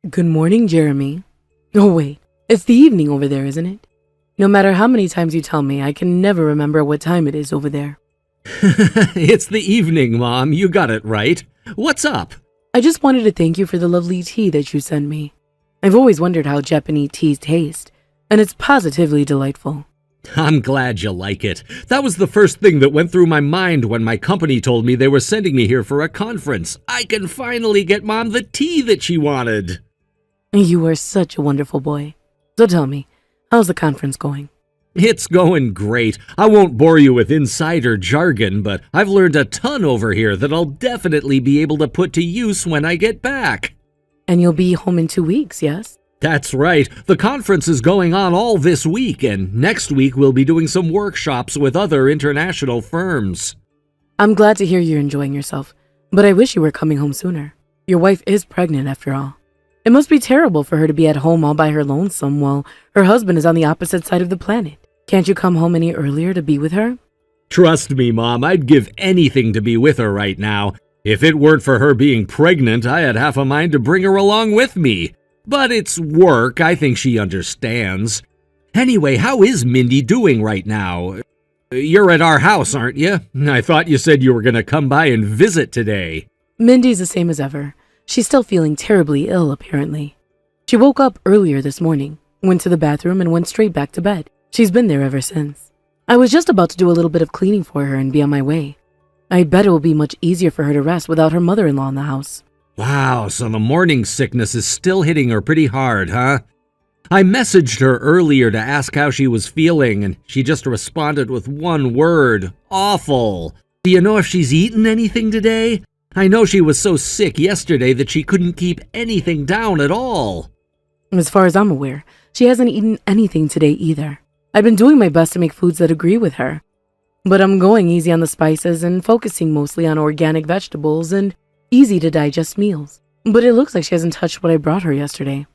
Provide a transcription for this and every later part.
Good morning, Jeremy. Oh, wait. It's the evening over there, isn't it? No matter how many times you tell me, I can never remember what time it is over there. It's the evening, Mom. You got it right. What's up? I just wanted to thank you for the lovely tea that you sent me. I've always wondered how Japanese teas taste, and it's positively delightful. I'm glad you like it. That was the first thing that went through my mind when my company told me they were sending me here for a conference. I can finally get Mom the tea that she wanted. You are such a wonderful boy. So tell me, how's the conference going? It's going great. I won't bore you with insider jargon, but I've learned a ton over here that I'll definitely be able to put to use when I get back. And you'll be home in 2 weeks, yes? That's right. The conference is going on all this week, and next week we'll be doing some workshops with other international firms. I'm glad to hear you're enjoying yourself, but I wish you were coming home sooner. Your wife is pregnant after all. It must be terrible for her to be at home all by her lonesome while her husband is on the opposite side of the planet. Can't you come home any earlier to be with her? Trust me, Mom, I'd give anything to be with her right now. If it weren't for her being pregnant, I had half a mind to bring her along with me. But it's work. I think she understands. Anyway, how is Mindy doing right now? You're at our house, aren't you? I thought you said you were going to come by and visit today. Mindy's the same as ever. She's still feeling terribly ill, apparently. She woke up earlier this morning, went to the bathroom, and went straight back to bed. She's been there ever since. I was just about to do a little bit of cleaning for her and be on my way. I bet it will be much easier for her to rest without her mother-in-law in the house. Wow, so the morning sickness is still hitting her pretty hard, huh? I messaged her earlier to ask how she was feeling, and she just responded with one word: awful. Do you know if she's eaten anything today? I know she was so sick yesterday that she couldn't keep anything down at all. As far as I'm aware, she hasn't eaten anything today either. I've been doing my best to make foods that agree with her, but I'm going easy on the spices and focusing mostly on organic vegetables and easy-to-digest meals. But it looks like she hasn't touched what I brought her yesterday.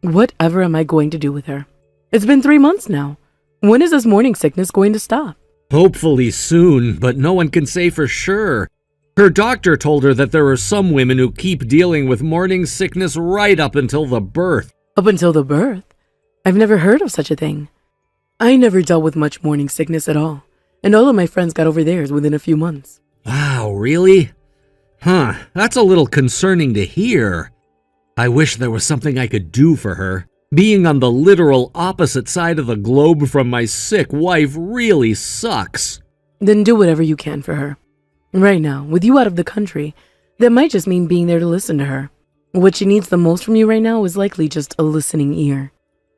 Whatever am I going to do with her? It's been 3 months now. When is this morning sickness going to stop? Hopefully soon, but no one can say for sure. Her doctor told her that there are some women who keep dealing with morning sickness right up until the birth. Up until the birth? I've never heard of such a thing. I never dealt with much morning sickness at all, and all of my friends got over theirs within a few months. Wow, really? Huh, that's a little concerning to hear. I wish there was something I could do for her. Being on the literal opposite side of the globe from my sick wife really sucks. Then do whatever you can for her. Right now, with you out of the country, that might just mean being there to listen to her. What she needs the most from you right now is likely just a listening ear.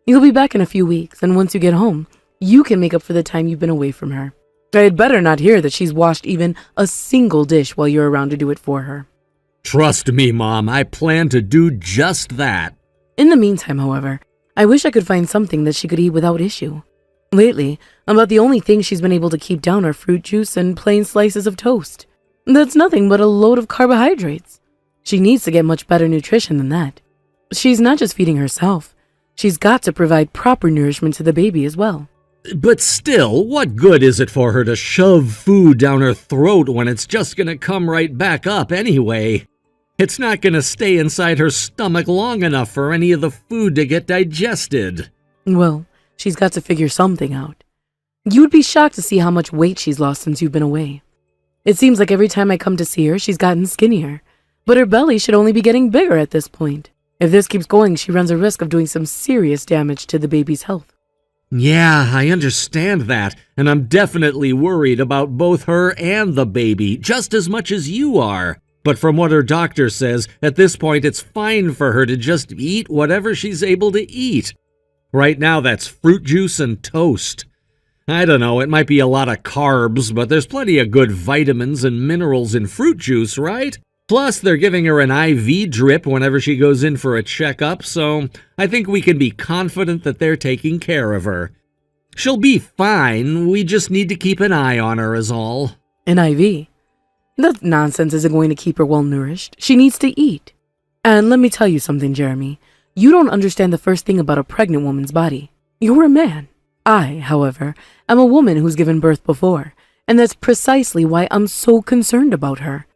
You'll be back in a few weeks, and once you get home, you can make up for the time you've been away from her. I'd better not hear that she's washed even a single dish while you're around to do it for her. Trust me, Mom, I plan to do just that. In the meantime, however, I wish I could find something that she could eat without issue. Lately, about the only things she's been able to keep down are fruit juice and plain slices of toast. That's nothing but a load of carbohydrates. She needs to get much better nutrition than that. She's not just feeding herself. She's got to provide proper nourishment to the baby as well. But still, what good is it for her to shove food down her throat when it's just gonna come right back up anyway? It's not gonna stay inside her stomach long enough for any of the food to get digested. Well, she's got to figure something out. You would be shocked to see how much weight she's lost since you've been away. It seems like every time I come to see her, she's gotten skinnier, but her belly should only be getting bigger at this point. If this keeps going, she runs a risk of doing some serious damage to the baby's health. Yeah, I understand that, and I'm definitely worried about both her and the baby, just as much as you are. But from what her doctor says, at this point it's fine for her to just eat whatever she's able to eat. Right now that's fruit juice and toast. I don't know, it might be a lot of carbs, but there's plenty of good vitamins and minerals in fruit juice, right? Plus, they're giving her an IV drip whenever she goes in for a checkup, so I think we can be confident that they're taking care of her. She'll be fine, we just need to keep an eye on her is all. An IV? That nonsense isn't going to keep her well nourished. She needs to eat. And let me tell you something, Jeremy. You don't understand the first thing about a pregnant woman's body. You're a man. I, however, am a woman who's given birth before, and that's precisely why I'm so concerned about her.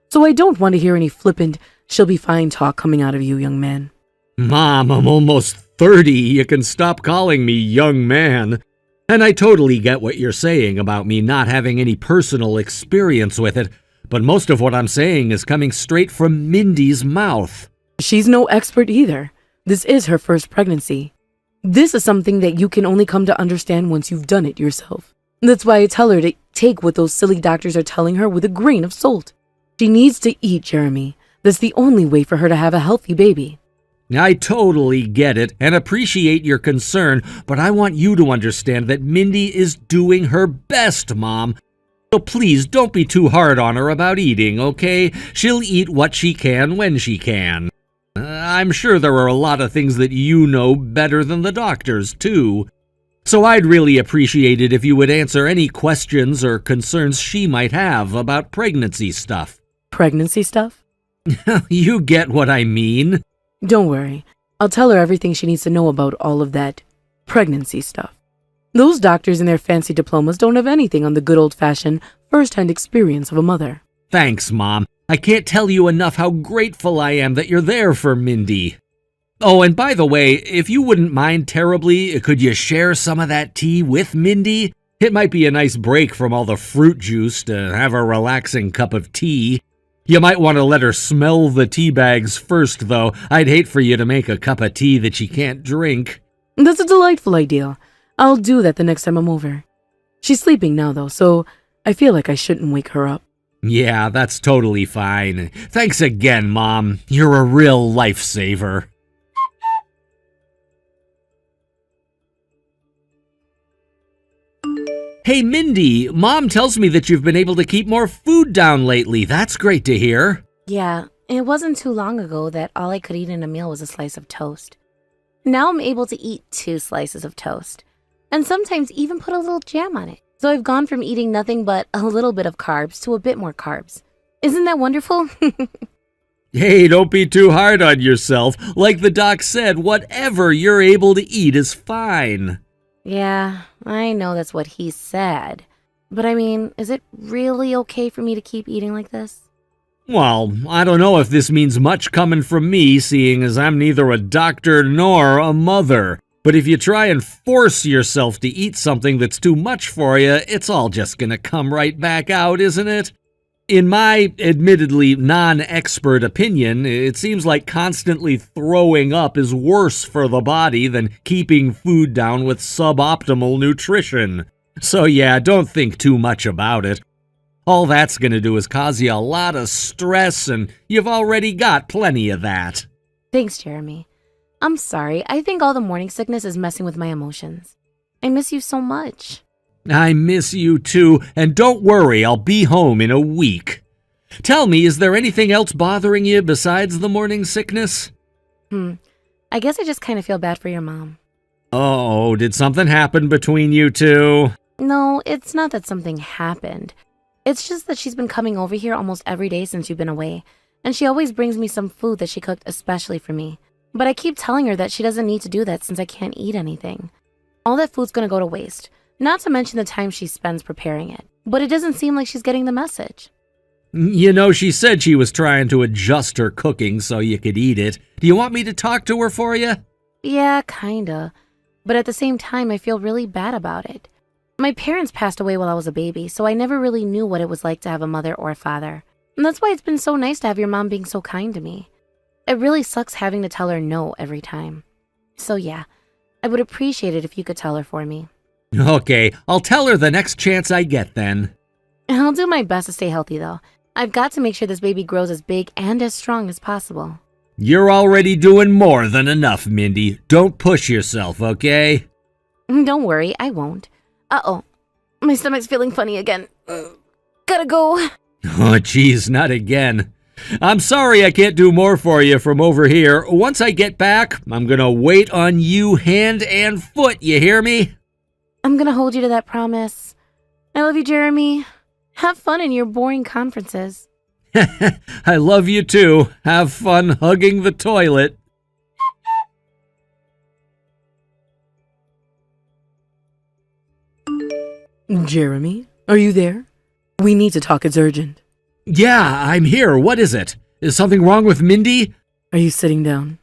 So I don't want to hear any flippant, she'll be fine talk coming out of you, young man. Mom, I'm almost 30. You can stop calling me young man. And I totally get what you're saying about me not having any personal experience with it, but most of what I'm saying is coming straight from Mindy's mouth. She's no expert either. This is her first pregnancy. This is something that you can only come to understand once you've done it yourself. That's why I tell her to take what those silly doctors are telling her with a grain of salt. She needs to eat, Jeremy. That's the only way for her to have a healthy baby. I totally get it and appreciate your concern, but I want you to understand that Mindy is doing her best, Mom. So please don't be too hard on her about eating, okay? She'll eat what she can when she can. I'm sure there are a lot of things that you know better than the doctors, too. So I'd really appreciate it if you would answer any questions or concerns she might have about pregnancy stuff. Pregnancy stuff? You get what I mean. Don't worry. I'll tell her everything she needs to know about all of that pregnancy stuff. Those doctors and their fancy diplomas don't have anything on the good old-fashioned first-hand experience of a mother. Thanks, Mom. I can't tell you enough how grateful I am that you're there for Mindy. Oh, and by the way, if you wouldn't mind terribly, could you share some of that tea with Mindy? It might be a nice break from all the fruit juice to have a relaxing cup of tea. You might want to let her smell the tea bags first, though. I'd hate for you to make a cup of tea that she can't drink. That's a delightful idea. I'll do that the next time I'm over. She's sleeping now, though, so I feel like I shouldn't wake her up. Yeah, that's totally fine. Thanks again, Mom. You're a real lifesaver. Hey, Mindy, Mom tells me that you've been able to keep more food down lately. That's great to hear. Yeah, it wasn't too long ago that all I could eat in a meal was a slice of toast. Now I'm able to eat 2 slices of toast, and sometimes even put a little jam on it. So I've gone from eating nothing but a little bit of carbs to a bit more carbs. Isn't that wonderful? Hey, don't be too hard on yourself. Like the doc said, whatever you're able to eat is fine. Yeah, I know that's what he said. But I mean, is it really okay for me to keep eating like this? Well, I don't know if this means much coming from me, seeing as I'm neither a doctor nor a mother. But if you try and force yourself to eat something that's too much for you, it's all just gonna come right back out, isn't it? In my admittedly non-expert opinion, it seems like constantly throwing up is worse for the body than keeping food down with suboptimal nutrition. So yeah, don't think too much about it. All that's gonna do is cause you a lot of stress, and you've already got plenty of that. Thanks, Jeremy. I'm sorry. I think all the morning sickness is messing with my emotions. I miss you so much. I miss you too, and don't worry, I'll be home in a week. Tell me, is there anything else bothering you besides the morning sickness? I guess I just kind of feel bad for your mom. Oh, did something happen between you two? No, it's not that something happened. It's just that she's been coming over here almost every day since you've been away, and she always brings me some food that she cooked especially for me. But I keep telling her that she doesn't need to do that since I can't eat anything. All that food's gonna go to waste. Not to mention the time she spends preparing it. But it doesn't seem like she's getting the message. You know, she said she was trying to adjust her cooking so you could eat it. Do you want me to talk to her for you? Yeah, kinda. But at the same time, I feel really bad about it. My parents passed away while I was a baby, so I never really knew what it was like to have a mother or a father. And that's why it's been so nice to have your mom being so kind to me. It really sucks having to tell her no every time. So yeah, I would appreciate it if you could tell her for me. Okay, I'll tell her the next chance I get then. I'll do my best to stay healthy though. I've got to make sure this baby grows as big and as strong as possible. You're already doing more than enough, Mindy. Don't push yourself, okay? Don't worry, I won't. Uh-oh, my stomach's feeling funny again. Gotta go. Oh, geez, not again. I'm sorry I can't do more for you from over here. Once I get back, I'm gonna wait on you hand and foot, you hear me? I'm gonna hold you to that promise. I love you, Jeremy. Have fun in your boring conferences. I love you too. Have fun hugging the toilet. Jeremy, are you there? We need to talk, it's urgent. Yeah, I'm here. What is it? Is something wrong with Mindy? Are you sitting down?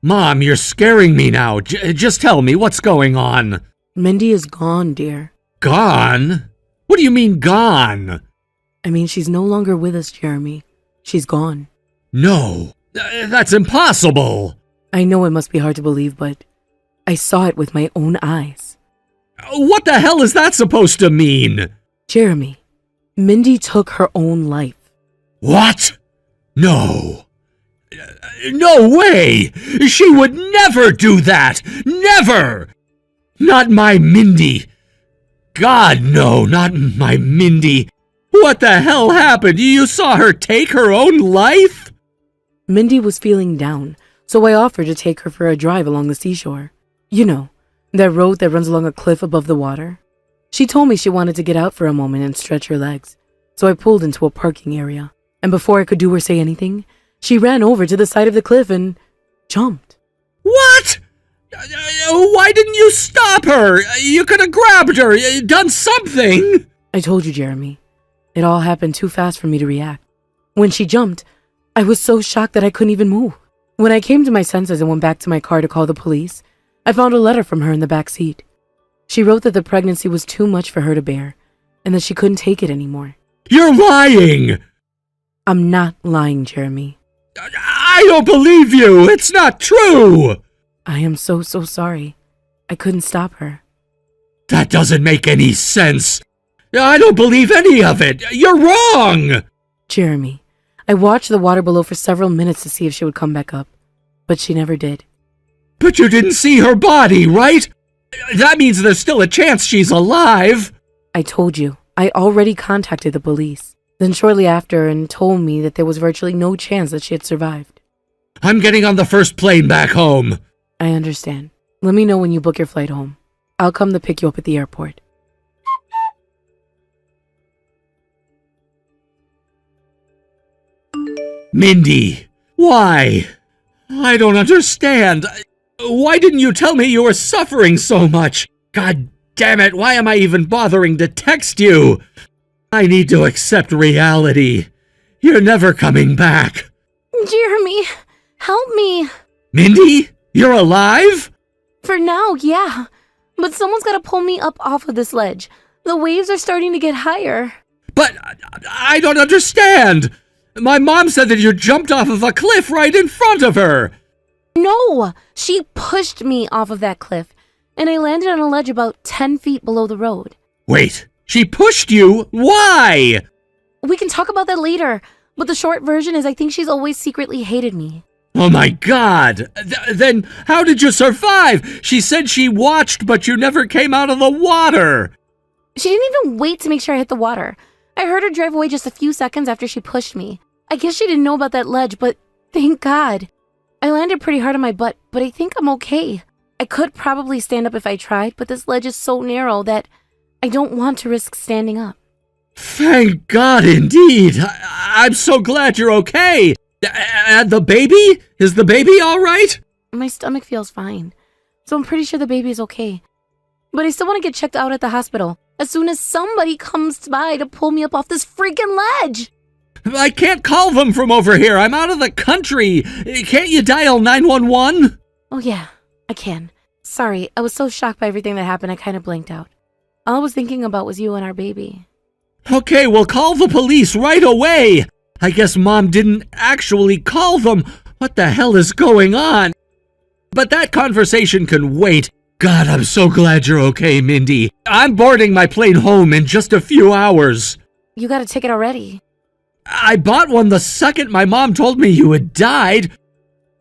Mom, you're scaring me now. Just tell me what's going on. Mindy is gone, dear. Gone? What do you mean gone? I mean, she's no longer with us, Jeremy. She's gone. No, that's impossible. I know it must be hard to believe, but I saw it with my own eyes. What the hell is that supposed to mean? Jeremy, Mindy took her own life. What? No. No way! She would never do that! Never! Not my Mindy. God, no, not my Mindy. What the hell happened? You saw her take her own life? Mindy was feeling down, so I offered to take her for a drive along the seashore. You know, that road that runs along a cliff above the water. She told me she wanted to get out for a moment and stretch her legs, so I pulled into a parking area, and before I could do or say anything, she ran over to the side of the cliff and jumped. What? Why didn't you stop her? You could have grabbed her, done something. I told you, Jeremy. It all happened too fast for me to react. When she jumped, I was so shocked that I couldn't even move. When I came to my senses and went back to my car to call the police, I found a letter from her in the back seat. She wrote that the pregnancy was too much for her to bear, and that she couldn't take it anymore. You're lying! I'm not lying, Jeremy. I don't believe you! It's not true! I am so sorry. I couldn't stop her. That doesn't make any sense. I don't believe any of it. You're wrong! Jeremy, I watched the water below for several minutes to see if she would come back up, but she never did. But you didn't see her body, right? That means there's still a chance she's alive. I told you, I already contacted the police. Then shortly after and told me that there was virtually no chance that she had survived. I'm getting on the first plane back home. I understand. Let me know when you book your flight home. I'll come to pick you up at the airport. Mindy, why? I don't understand. Why didn't you tell me you were suffering so much? God damn it, why am I even bothering to text you? I need to accept reality. You're never coming back. Jeremy, help me. Mindy, you're alive? For now, yeah. But someone's got to pull me up off of this ledge. The waves are starting to get higher. But I don't understand. My mom said that you jumped off of a cliff right in front of her. No, she pushed me off of that cliff, and I landed on a ledge about 10 feet below the road. Wait, she pushed you? Why? We can talk about that later, but the short version is I think she's always secretly hated me. Oh my God! Then how did you survive? She said she watched, but you never came out of the water. She didn't even wait to make sure I hit the water. I heard her drive away just a few seconds after she pushed me. I guess she didn't know about that ledge, but thank God. I landed pretty hard on my butt, but I think I'm okay. I could probably stand up if I tried, but this ledge is so narrow that I don't want to risk standing up. Thank God, indeed. I'm so glad you're okay. And the baby? Is the baby all right? My stomach feels fine, so I'm pretty sure the baby is okay. But I still want to get checked out at the hospital as soon as somebody comes by to pull me up off this freaking ledge. I can't call them from over here. I'm out of the country. Can't you dial 911? Oh yeah, I can. Sorry, I was so shocked by everything that happened I kind of blanked out. All I was thinking about was you and our baby. Okay, we'll call the police right away. I guess Mom didn't actually call them. What the hell is going on? But that conversation can wait. God, I'm so glad you're okay, Mindy. I'm boarding my plane home in just a few hours. You got a ticket already? I bought one the second my mom told me you had died.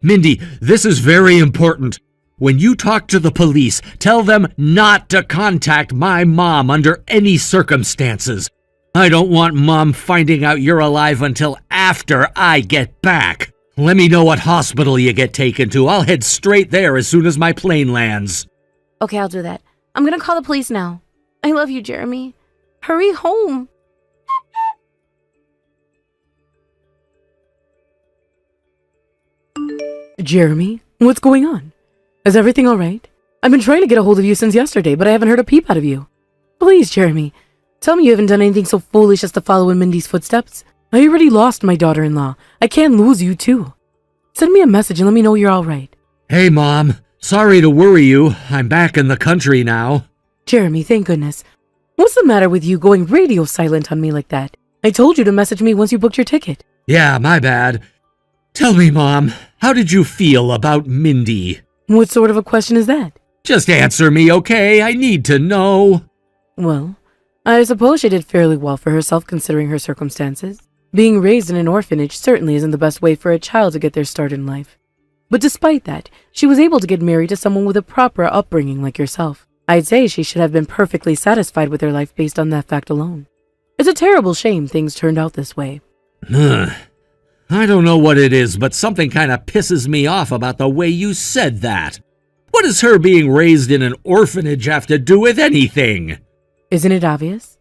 Mindy, this is very important. When you talk to the police, tell them not to contact my mom under any circumstances. I don't want Mom finding out you're alive until after I get back. Let me know what hospital you get taken to. I'll head straight there as soon as my plane lands. Okay, I'll do that. I'm gonna call the police now. I love you, Jeremy. Hurry home. Jeremy, what's going on? Is everything all right? I've been trying to get a hold of you since yesterday, but I haven't heard a peep out of you. Please, Jeremy, tell me you haven't done anything so foolish as to follow in Mindy's footsteps. I already lost my daughter-in-law. I can't lose you, too. Send me a message and let me know you're all right. Hey, Mom. Sorry to worry you. I'm back in the country now. Jeremy, thank goodness. What's the matter with you going radio silent on me like that? I told you to message me once you booked your ticket. Yeah, my bad. Tell me, Mom, how did you feel about Mindy? What sort of a question is that? Just answer me, okay? I need to know. Well, I suppose she did fairly well for herself considering her circumstances. Being raised in an orphanage certainly isn't the best way for a child to get their start in life. But despite that, she was able to get married to someone with a proper upbringing like yourself. I'd say she should have been perfectly satisfied with her life based on that fact alone. It's a terrible shame things turned out this way. I don't know what it is, but something kind of pisses me off about the way you said that. What does her being raised in an orphanage have to do with anything? Isn't it obvious?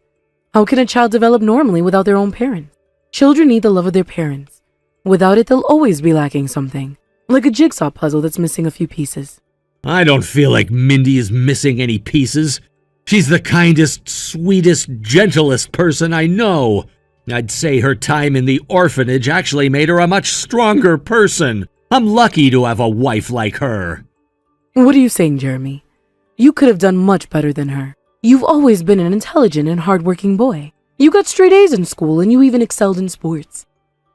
How can a child develop normally without their own parents? Children need the love of their parents. Without it, they'll always be lacking something, like a jigsaw puzzle that's missing a few pieces. I don't feel like Mindy is missing any pieces. She's the kindest, sweetest, gentlest person I know. I'd say her time in the orphanage actually made her a much stronger person. I'm lucky to have a wife like her. What are you saying, Jeremy? You could have done much better than her. You've always been an intelligent and hardworking boy. You got straight A's in school and you even excelled in sports.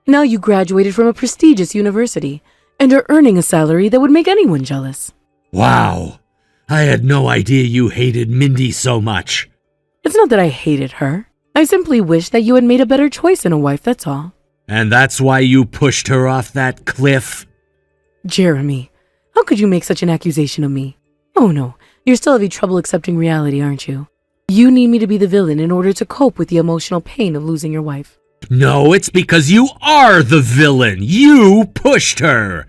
Now you graduated from a prestigious university and are earning a salary that would make anyone jealous. Wow. I had no idea you hated Mindy so much. It's not that I hated her. I simply wish that you had made a better choice in a wife, that's all. And that's why you pushed her off that cliff? Jeremy, how could you make such an accusation of me? Oh no, you're still having trouble accepting reality, aren't you? You need me to be the villain in order to cope with the emotional pain of losing your wife. No, it's because you are the villain. You pushed her.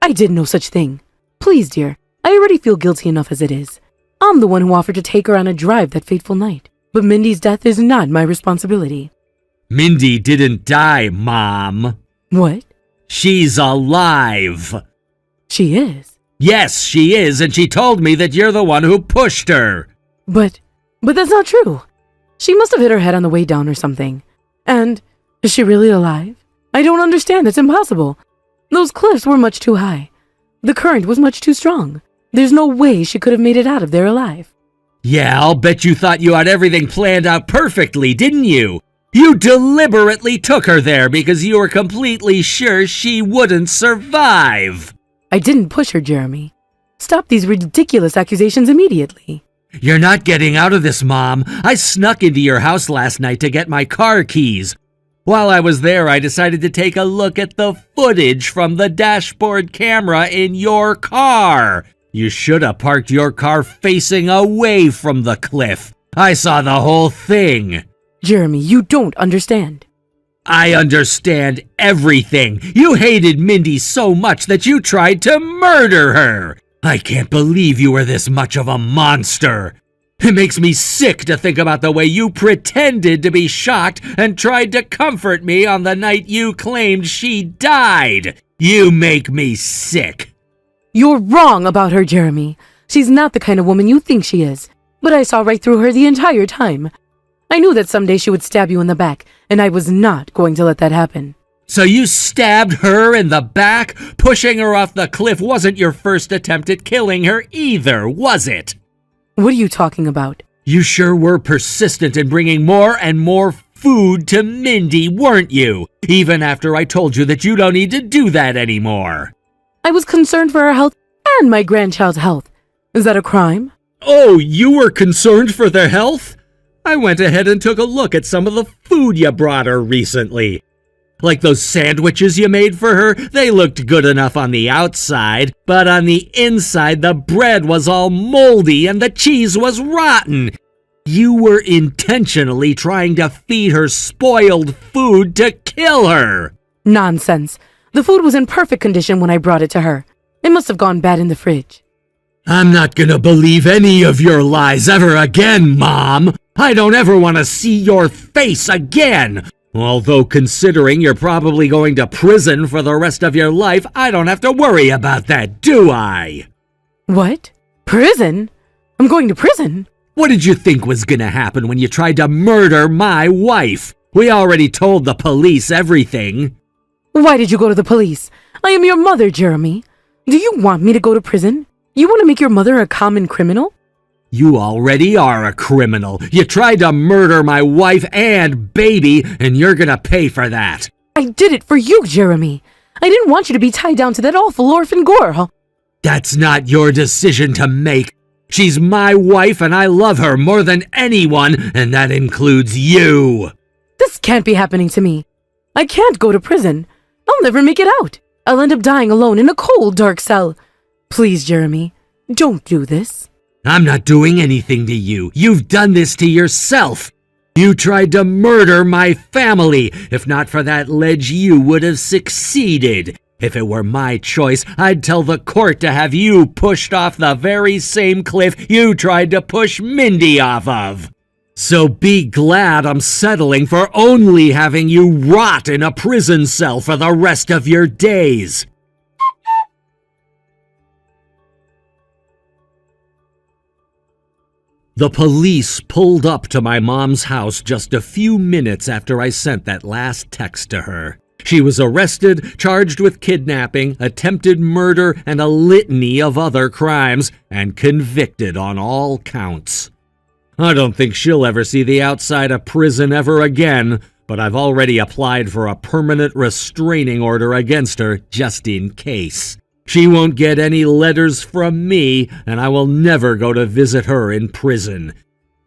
I did no such thing. Please, dear, I already feel guilty enough as it is. I'm the one who offered to take her on a drive that fateful night. But Mindy's death is not my responsibility. Mindy didn't die, Mom. What? She's alive. She is. Yes, she is, and she told me that you're the one who pushed her. But that's not true. She must have hit her head on the way down or something. And is she really alive? I don't understand. It's impossible. Those cliffs were much too high. The current was much too strong. There's no way she could have made it out of there alive. Yeah, I'll bet you thought you had everything planned out perfectly, didn't you? You deliberately took her there because you were completely sure she wouldn't survive. I didn't push her, Jeremy. Stop these ridiculous accusations immediately. You're not getting out of this, Mom. I snuck into your house last night to get my car keys. While I was there, I decided to take a look at the footage from the dashboard camera in your car. You should have parked your car facing away from the cliff. I saw the whole thing. Jeremy, you don't understand. I understand everything. You hated Mindy so much that you tried to murder her. I can't believe you were this much of a monster. It makes me sick to think about the way you pretended to be shocked and tried to comfort me on the night you claimed she died. You make me sick. You're wrong about her, Jeremy. She's not the kind of woman you think she is. But I saw right through her the entire time. I knew that someday she would stab you in the back, and I was not going to let that happen. So you stabbed her in the back? Pushing her off the cliff wasn't your first attempt at killing her either, was it? What are you talking about? You sure were persistent in bringing more and more food to Mindy, weren't you? Even after I told you that you don't need to do that anymore. I was concerned for her health and my grandchild's health. Is that a crime? Oh, you were concerned for their health? I went ahead and took a look at some of the food you brought her recently. Like those sandwiches you made for her, they looked good enough on the outside, but on the inside the bread was all moldy and the cheese was rotten. You were intentionally trying to feed her spoiled food to kill her. Nonsense. The food was in perfect condition when I brought it to her. It must have gone bad in the fridge. I'm not gonna believe any of your lies ever again, Mom. I don't ever want to see your face again. Although considering you're probably going to prison for the rest of your life, I don't have to worry about that, do I? What? Prison? I'm going to prison? What did you think was gonna happen when you tried to murder my wife? We already told the police everything. Why did you go to the police? I am your mother, Jeremy. Do you want me to go to prison? You want to make your mother a common criminal? You already are a criminal. You tried to murder my wife and baby, and you're gonna pay for that. I did it for you, Jeremy. I didn't want you to be tied down to that awful orphan girl. That's not your decision to make. She's my wife and I love her more than anyone, and that includes you. This can't be happening to me. I can't go to prison. I'll never make it out. I'll end up dying alone in a cold, dark cell. Please, Jeremy, don't do this. I'm not doing anything to you. You've done this to yourself. You tried to murder my family. If not for that ledge, you would have succeeded. If it were my choice, I'd tell the court to have you pushed off the very same cliff you tried to push Mindy off of. So be glad I'm settling for only having you rot in a prison cell for the rest of your days. The police pulled up to my mom's house just a few minutes after I sent that last text to her. She was arrested, charged with kidnapping, attempted murder, and a litany of other crimes, and convicted on all counts. I don't think she'll ever see the outside of prison ever again, but I've already applied for a permanent restraining order against her just in case. She won't get any letters from me, and I will never go to visit her in prison.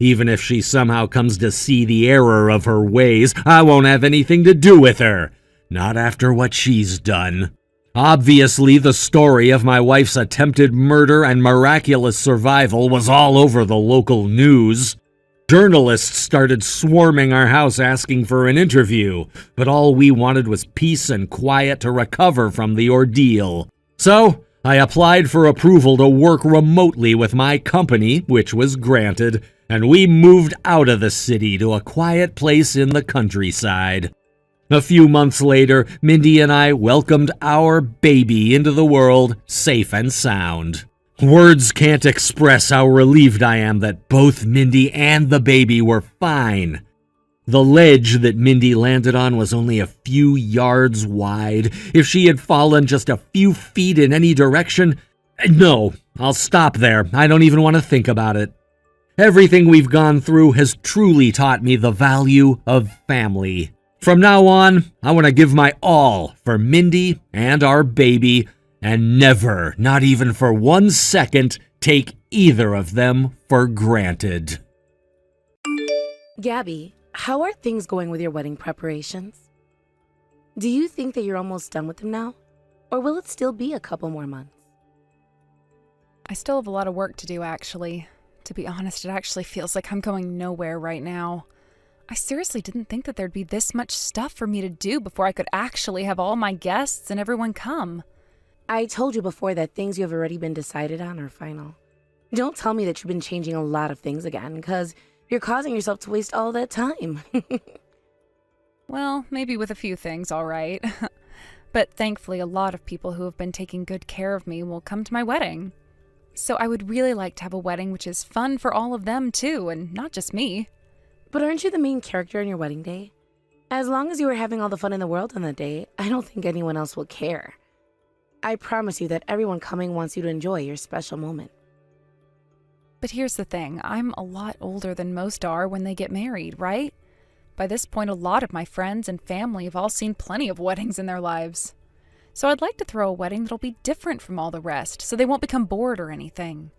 Even if she somehow comes to see the error of her ways, I won't have anything to do with her. Not after what she's done. Obviously, the story of my wife's attempted murder and miraculous survival was all over the local news. Journalists started swarming our house asking for an interview, but all we wanted was peace and quiet to recover from the ordeal. So, I applied for approval to work remotely with my company, which was granted, and we moved out of the city to a quiet place in the countryside. A few months later, Mindy and I welcomed our baby into the world, safe and sound. Words can't express how relieved I am that both Mindy and the baby were fine. The ledge that Mindy landed on was only a few yards wide. If she had fallen just a few feet in any direction... No, I'll stop there. I don't even want to think about it. Everything we've gone through has truly taught me the value of family. From now on, I want to give my all for Mindy and our baby, and never, not even for 1 second, take either of them for granted. Gabby, how are things going with your wedding preparations? Do you think that you're almost done with them now? Or will it still be a couple more months? I still have a lot of work to do, actually. To be honest, it actually feels like I'm going nowhere right now. I seriously didn't think that there'd be this much stuff for me to do before I could actually have all my guests and everyone come. I told you before that things you have already been decided on are final. Don't tell me that you've been changing a lot of things again, because you're causing yourself to waste all that time. Well, maybe with a few things, all right. But thankfully, a lot of people who have been taking good care of me will come to my wedding. So I would really like to have a wedding which is fun for all of them, too, and not just me. But aren't you the main character on your wedding day? As long as you are having all the fun in the world on that day, I don't think anyone else will care. I promise you that everyone coming wants you to enjoy your special moment. But here's the thing, I'm a lot older than most are when they get married, right? By this point, a lot of my friends and family have all seen plenty of weddings in their lives. So I'd like to throw a wedding that'll be different from all the rest, so they won't become bored or anything.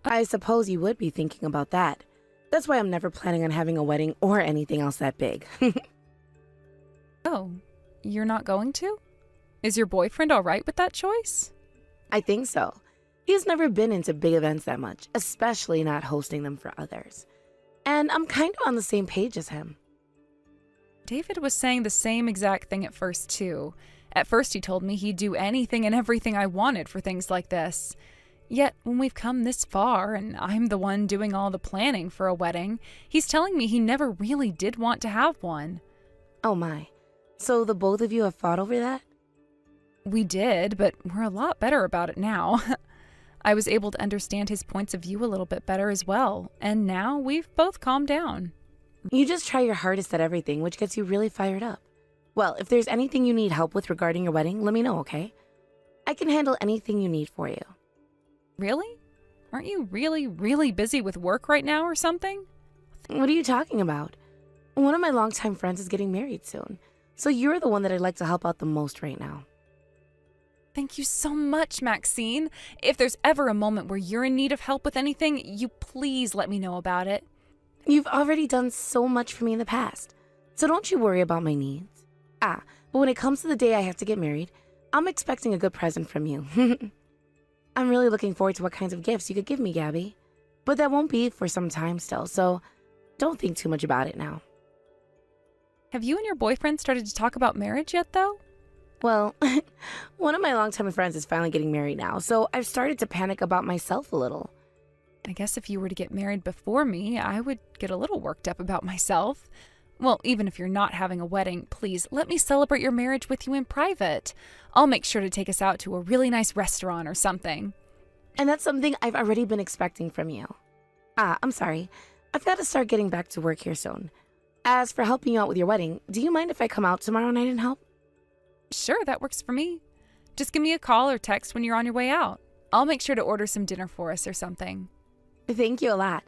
I suppose you would be thinking about that. That's why I'm never planning on having a wedding or anything else that big. Oh, you're not going to? Is your boyfriend all right with that choice? I think so. He's never been into big events that much, especially not hosting them for others. And I'm kind of on the same page as him. David was saying the same exact thing at first, too. At first, he told me he'd do anything and everything I wanted for things like this. Yet, when we've come this far, and I'm the one doing all the planning for a wedding, he's telling me he never really did want to have one. Oh my. So the both of you have fought over that? We did, but we're a lot better about it now. I was able to understand his points of view a little bit better as well, and now we've both calmed down. You just try your hardest at everything, which gets you really fired up. Well, if there's anything you need help with regarding your wedding, let me know, okay? I can handle anything you need for you. Really? Aren't you really, really busy with work right now or something? What are you talking about? One of my longtime friends is getting married soon, so you're the one that I'd like to help out the most right now. Thank you so much, Maxine. If there's ever a moment where you're in need of help with anything, you please let me know about it. You've already done so much for me in the past, so don't you worry about my needs. But when it comes to the day I have to get married, I'm expecting a good present from you. I'm really looking forward to what kinds of gifts you could give me, Gabby. But that won't be for some time still, so don't think too much about it now. Have you and your boyfriend started to talk about marriage yet, though? Well, one of my longtime friends is finally getting married now, so I've started to panic about myself a little. I guess if you were to get married before me, I would get a little worked up about myself. Well, even if you're not having a wedding, please let me celebrate your marriage with you in private. I'll make sure to take us out to a really nice restaurant or something. And that's something I've already been expecting from you. I'm sorry. I've got to start getting back to work here soon. As for helping you out with your wedding, do you mind if I come out tomorrow night and help? Sure, that works for me. Just give me a call or text when you're on your way out. I'll make sure to order some dinner for us or something. Thank you a lot.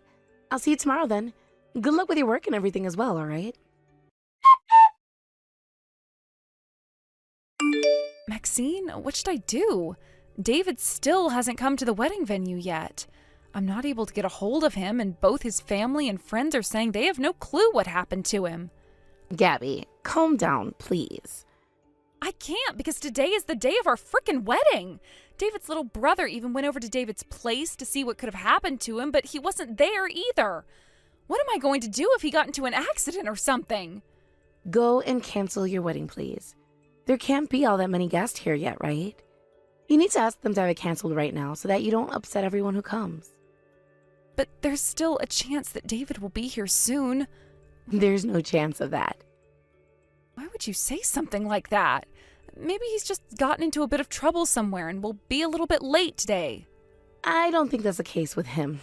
I'll see you tomorrow then. Good luck with your work and everything as well, all right? Maxine, what should I do? David still hasn't come to the wedding venue yet. I'm not able to get a hold of him, and both his family and friends are saying they have no clue what happened to him. Gabby, calm down, please. I can't because today is the day of our frickin' wedding. David's little brother even went over to David's place to see what could have happened to him, but he wasn't there either. What am I going to do if he got into an accident or something? Go and cancel your wedding, please. There can't be all that many guests here yet, right? You need to ask them to have it canceled right now so that you don't upset everyone who comes. But there's still a chance that David will be here soon. There's no chance of that. Why would you say something like that? Maybe he's just gotten into a bit of trouble somewhere and will be a little bit late today. I don't think that's the case with him.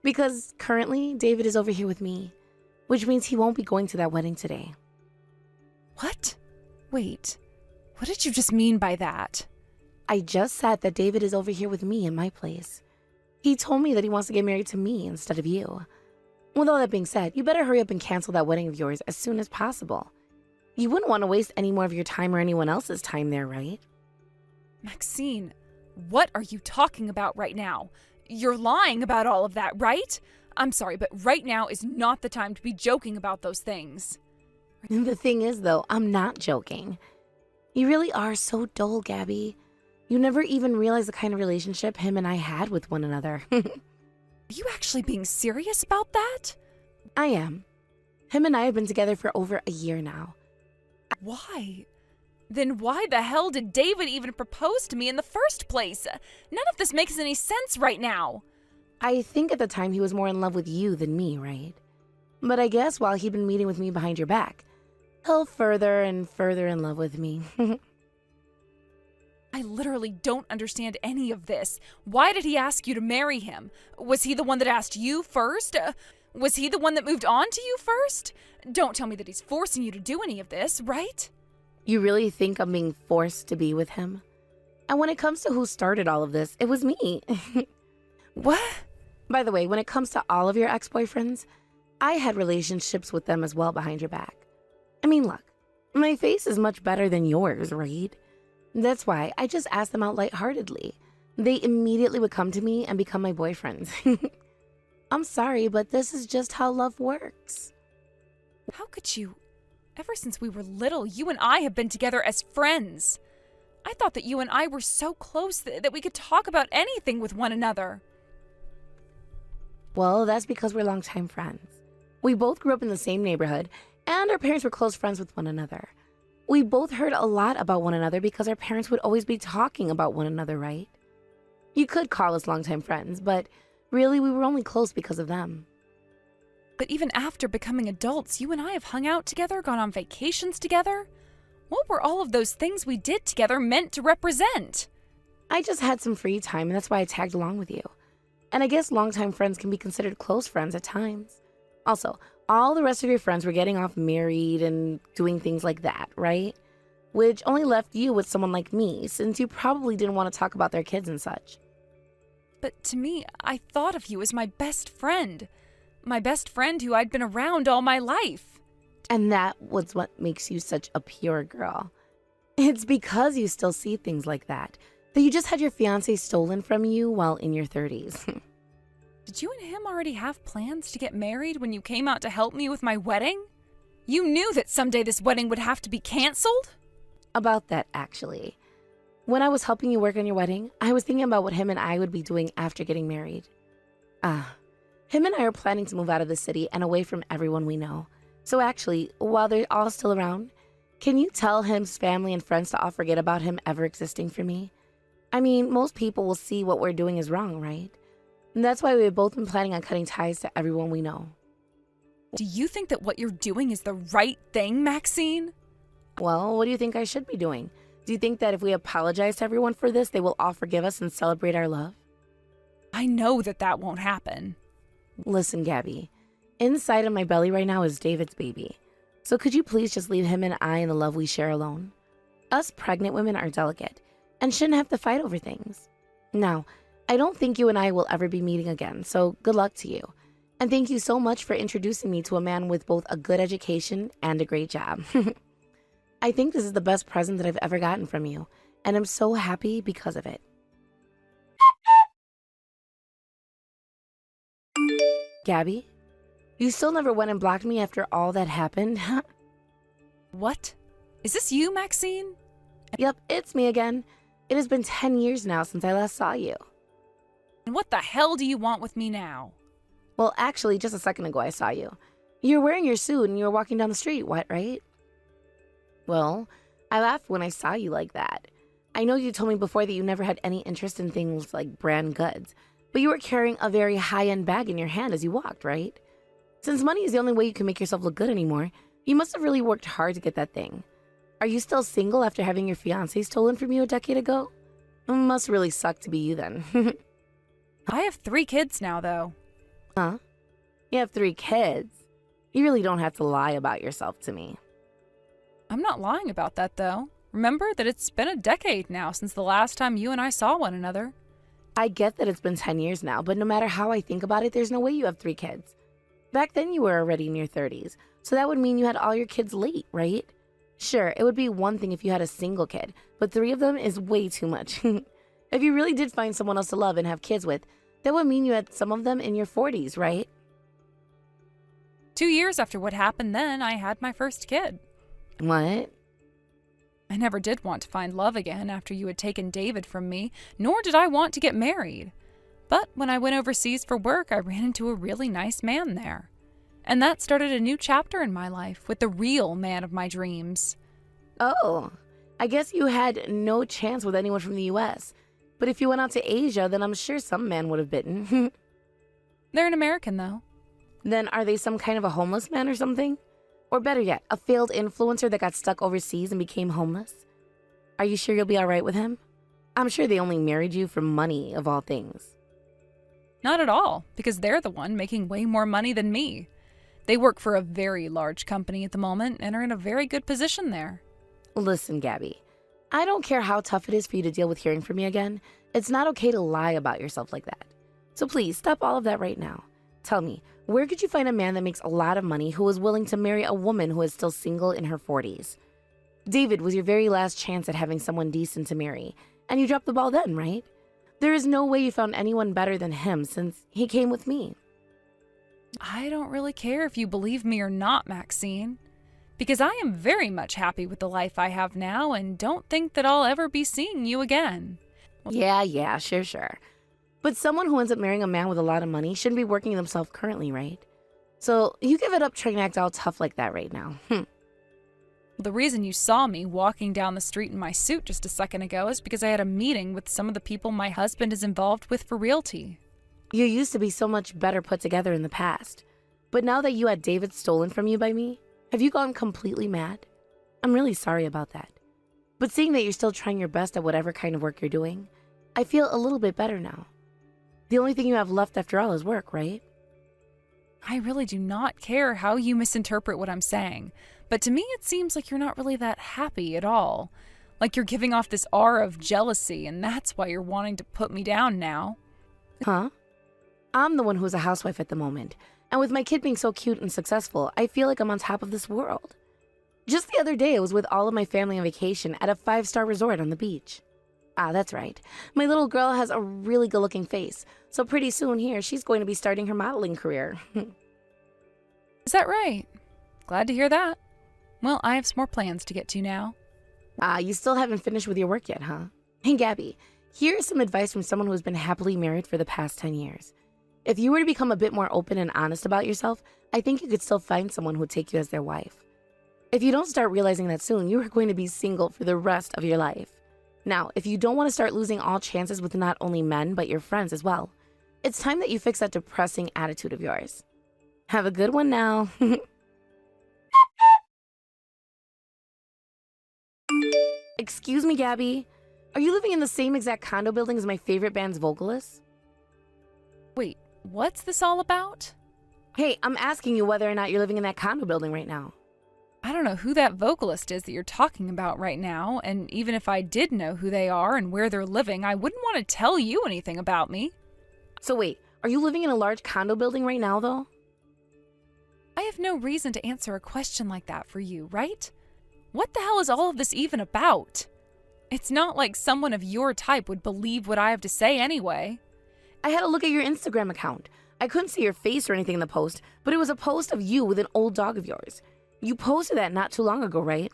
Because currently, David is over here with me, which means he won't be going to that wedding today. What? Wait, what did you just mean by that? I just said that David is over here with me in my place. He told me that he wants to get married to me instead of you. With all that being said, you better hurry up and cancel that wedding of yours as soon as possible. You wouldn't want to waste any more of your time or anyone else's time there, right? Maxine, what are you talking about right now? You're lying about all of that, right? I'm sorry, but right now is not the time to be joking about those things. The thing is, though, I'm not joking. You really are so dull, Gabby. You never even realized the kind of relationship him and I had with one another. Are you actually being serious about that? I am. Him and I have been together for over a year now. Why? Then why the hell did David even propose to me in the first place? None of this makes any sense right now. I think at the time he was more in love with you than me, right? But I guess while he'd been meeting with me behind your back, he'll further and further in love with me. I literally don't understand any of this. Why did he ask you to marry him? Was he the one that asked you first? Was he the one that moved on to you first? Don't tell me that he's forcing you to do any of this, right? You really think I'm being forced to be with him? And when it comes to who started all of this, it was me. What? By the way, when it comes to all of your ex-boyfriends, I had relationships with them as well behind your back. I mean, look, my face is much better than yours, right? That's why I just asked them out lightheartedly. They immediately would come to me and become my boyfriends. I'm sorry, but this is just how love works. How could you? Ever since we were little, you and I have been together as friends. I thought that you and I were so close that we could talk about anything with one another. Well, that's because we're longtime friends. We both grew up in the same neighborhood, and our parents were close friends with one another. We both heard a lot about one another because our parents would always be talking about one another, right? You could call us longtime friends, but really we were only close because of them. But even after becoming adults, you and I have hung out together, gone on vacations together. What were all of those things we did together meant to represent? I just had some free time, and that's why I tagged along with you. And I guess longtime friends can be considered close friends at times. Also, all the rest of your friends were getting off married and doing things like that, right? which only left you with someone like me, since you probably didn't want to talk about their kids and such. But to me, I thought of you as my best friend. My best friend who I'd been around all my life. And that was what makes you such a pure girl. It's because you still see things like that you just had your fiancé stolen from you while in your 30s. Did you and him already have plans to get married when you came out to help me with my wedding? You knew that someday this wedding would have to be canceled? About that, actually. When I was helping you work on your wedding, I was thinking about what him and I would be doing after getting married. Him and I are planning to move out of the city and away from everyone we know. So actually, while they're all still around, can you tell him's family and friends to all forget about him ever existing for me? I mean, most people will see what we're doing is wrong, right? And that's why we've both been planning on cutting ties to everyone we know. Do you think that what you're doing is the right thing, Maxine? Well, what do you think I should be doing? Do you think that if we apologize to everyone for this, they will all forgive us and celebrate our love? I know that won't happen. Listen, Gabby, inside of my belly right now is David's baby. So could you please just leave him and I and the love we share alone? Us pregnant women are delicate and shouldn't have to fight over things. Now, I don't think you and I will ever be meeting again, so good luck to you. And thank you so much for introducing me to a man with both a good education and a great job. I think this is the best present that I've ever gotten from you, and I'm so happy because of it. Gabby, you still never went and blocked me after all that happened? What? Is this you, Maxine? Yep, it's me again. It has been 10 years now since I last saw you. And what the hell do you want with me now? Well, actually, just a second ago I saw you. You were wearing your suit and you were walking down the street, what, right? Well, I laughed when I saw you like that. I know you told me before that you never had any interest in things like brand goods, but you were carrying a very high-end bag in your hand as you walked, right? Since money is the only way you can make yourself look good anymore, you must have really worked hard to get that thing. Are you still single after having your fiancé stolen from you a decade ago? It must really suck to be you then. I have 3 kids now, though. Huh? You have 3 kids? You really don't have to lie about yourself to me. I'm not lying about that, though. Remember that it's been a decade now since the last time you and I saw one another. I get that it's been 10 years now, but no matter how I think about it, there's no way you have 3 kids. Back then you were already in your 30s, so that would mean you had all your kids late, right? Sure, it would be one thing if you had a single kid, but 3 of them is way too much. If you really did find someone else to love and have kids with, that would mean you had some of them in your 40s, right? 2 years after what happened then, I had my first kid. What? I never did want to find love again after you had taken David from me, nor did I want to get married. But when I went overseas for work, I ran into a really nice man there. And that started a new chapter in my life with the real man of my dreams. Oh, I guess you had no chance with anyone from the US. But if you went out to Asia, then I'm sure some man would have bitten. They're an American, though. Then are they some kind of a homeless man or something? Or better yet, a failed influencer that got stuck overseas and became homeless? Are you sure you'll be all right with him? I'm sure they only married you for money, of all things. Not at all, because they're the one making way more money than me. They work for a very large company at the moment and are in a very good position there. Listen, Gabby, I don't care how tough it is for you to deal with hearing from me again. It's not okay to lie about yourself like that. So please, stop all of that right now. Tell me, where could you find a man that makes a lot of money who is willing to marry a woman who is still single in her 40s? David was your very last chance at having someone decent to marry, and you dropped the ball then, right? There is no way you found anyone better than him since he came with me. I don't really care if you believe me or not, Maxine, because I am very much happy with the life I have now and don't think that I'll ever be seeing you again. Yeah, sure. But someone who ends up marrying a man with a lot of money shouldn't be working themselves currently, right? So you give it up trying to act all tough like that right now. The reason you saw me walking down the street in my suit just a second ago is because I had a meeting with some of the people my husband is involved with for realty. You used to be so much better put together in the past. But now that you had David stolen from you by me, have you gone completely mad? I'm really sorry about that. But seeing that you're still trying your best at whatever kind of work you're doing, I feel a little bit better now. The only thing you have left after all is work, right? I really do not care how you misinterpret what I'm saying, But to me, it seems like you're not really that happy at all. Like you're giving off this aura of jealousy, and that's why you're wanting to put me down now. Huh? I'm the one who's a housewife at the moment. And with my kid being so cute and successful, I feel like I'm on top of this world. Just the other day, I was with all of my family on vacation at a 5-star resort on the beach. Ah, that's right. My little girl has a really good-looking face, so pretty soon here, she's going to be starting her modeling career. Is that right? Glad to hear that. Well, I have some more plans to get to now. You still haven't finished with your work yet, huh? Hey, Gabby, here's some advice from someone who has been happily married for the past 10 years. If you were to become a bit more open and honest about yourself, I think you could still find someone who would take you as their wife. If you don't start realizing that soon, you are going to be single for the rest of your life. Now, if you don't want to start losing all chances with not only men, but your friends as well, it's time that you fix that depressing attitude of yours. Have a good one now. Excuse me, Gabby. Are you living in the same exact condo building as my favorite band's vocalist? Wait, what's this all about? Hey, I'm asking you whether or not you're living in that condo building right now. I don't know who that vocalist is that you're talking about right now, and even if I did know who they are and where they're living, I wouldn't want to tell you anything about me. So wait, are you living in a large condo building right now, though? I have no reason to answer a question like that for you, right? What the hell is all of this even about? It's not like someone of your type would believe what I have to say anyway. I had a look at your Instagram account. I couldn't see your face or anything in the post, but it was a post of you with an old dog of yours. You posted that not too long ago, right?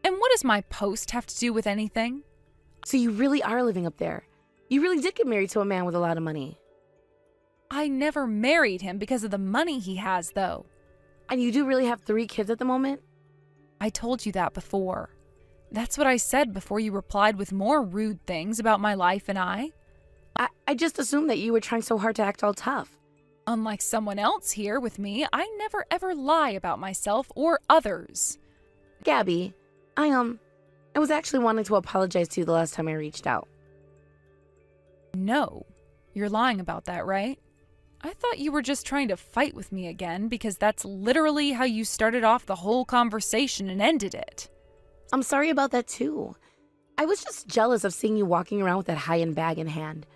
And what does my post have to do with anything? So you really are living up there. You really did get married to a man with a lot of money. I never married him because of the money he has, though. And you do really have 3 kids at the moment? I told you that before. That's what I said before you replied with more rude things about my life and I. I just assumed that you were trying so hard to act all tough. Unlike someone else here with me, I never ever lie about myself or others. Gabby, I was actually wanting to apologize to you the last time I reached out. No, you're lying about that, right? I thought you were just trying to fight with me again because that's literally how you started off the whole conversation and ended it. I'm sorry about that too. I was just jealous of seeing you walking around with that high-end bag in hand.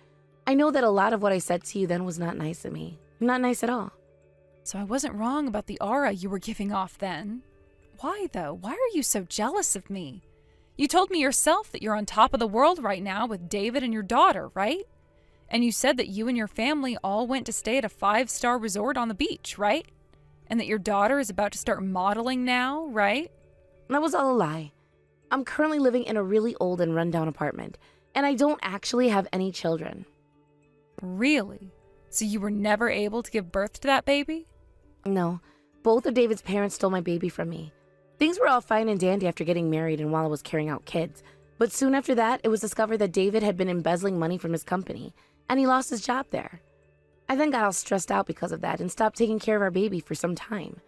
I know that a lot of what I said to you then was not nice of me. Not nice at all. So I wasn't wrong about the aura you were giving off then. Why though? Why are you so jealous of me? You told me yourself that you're on top of the world right now with David and your daughter, right? And you said that you and your family all went to stay at a 5-star resort on the beach, right? And that your daughter is about to start modeling now, right? That was all a lie. I'm currently living in a really old and rundown apartment, and I don't actually have any children. Really? So you were never able to give birth to that baby? No, both of David's parents stole my baby from me. Things were all fine and dandy after getting married and while I was carrying out kids, but soon after that, it was discovered that David had been embezzling money from his company, and he lost his job there. I then got all stressed out because of that and stopped taking care of our baby for some time.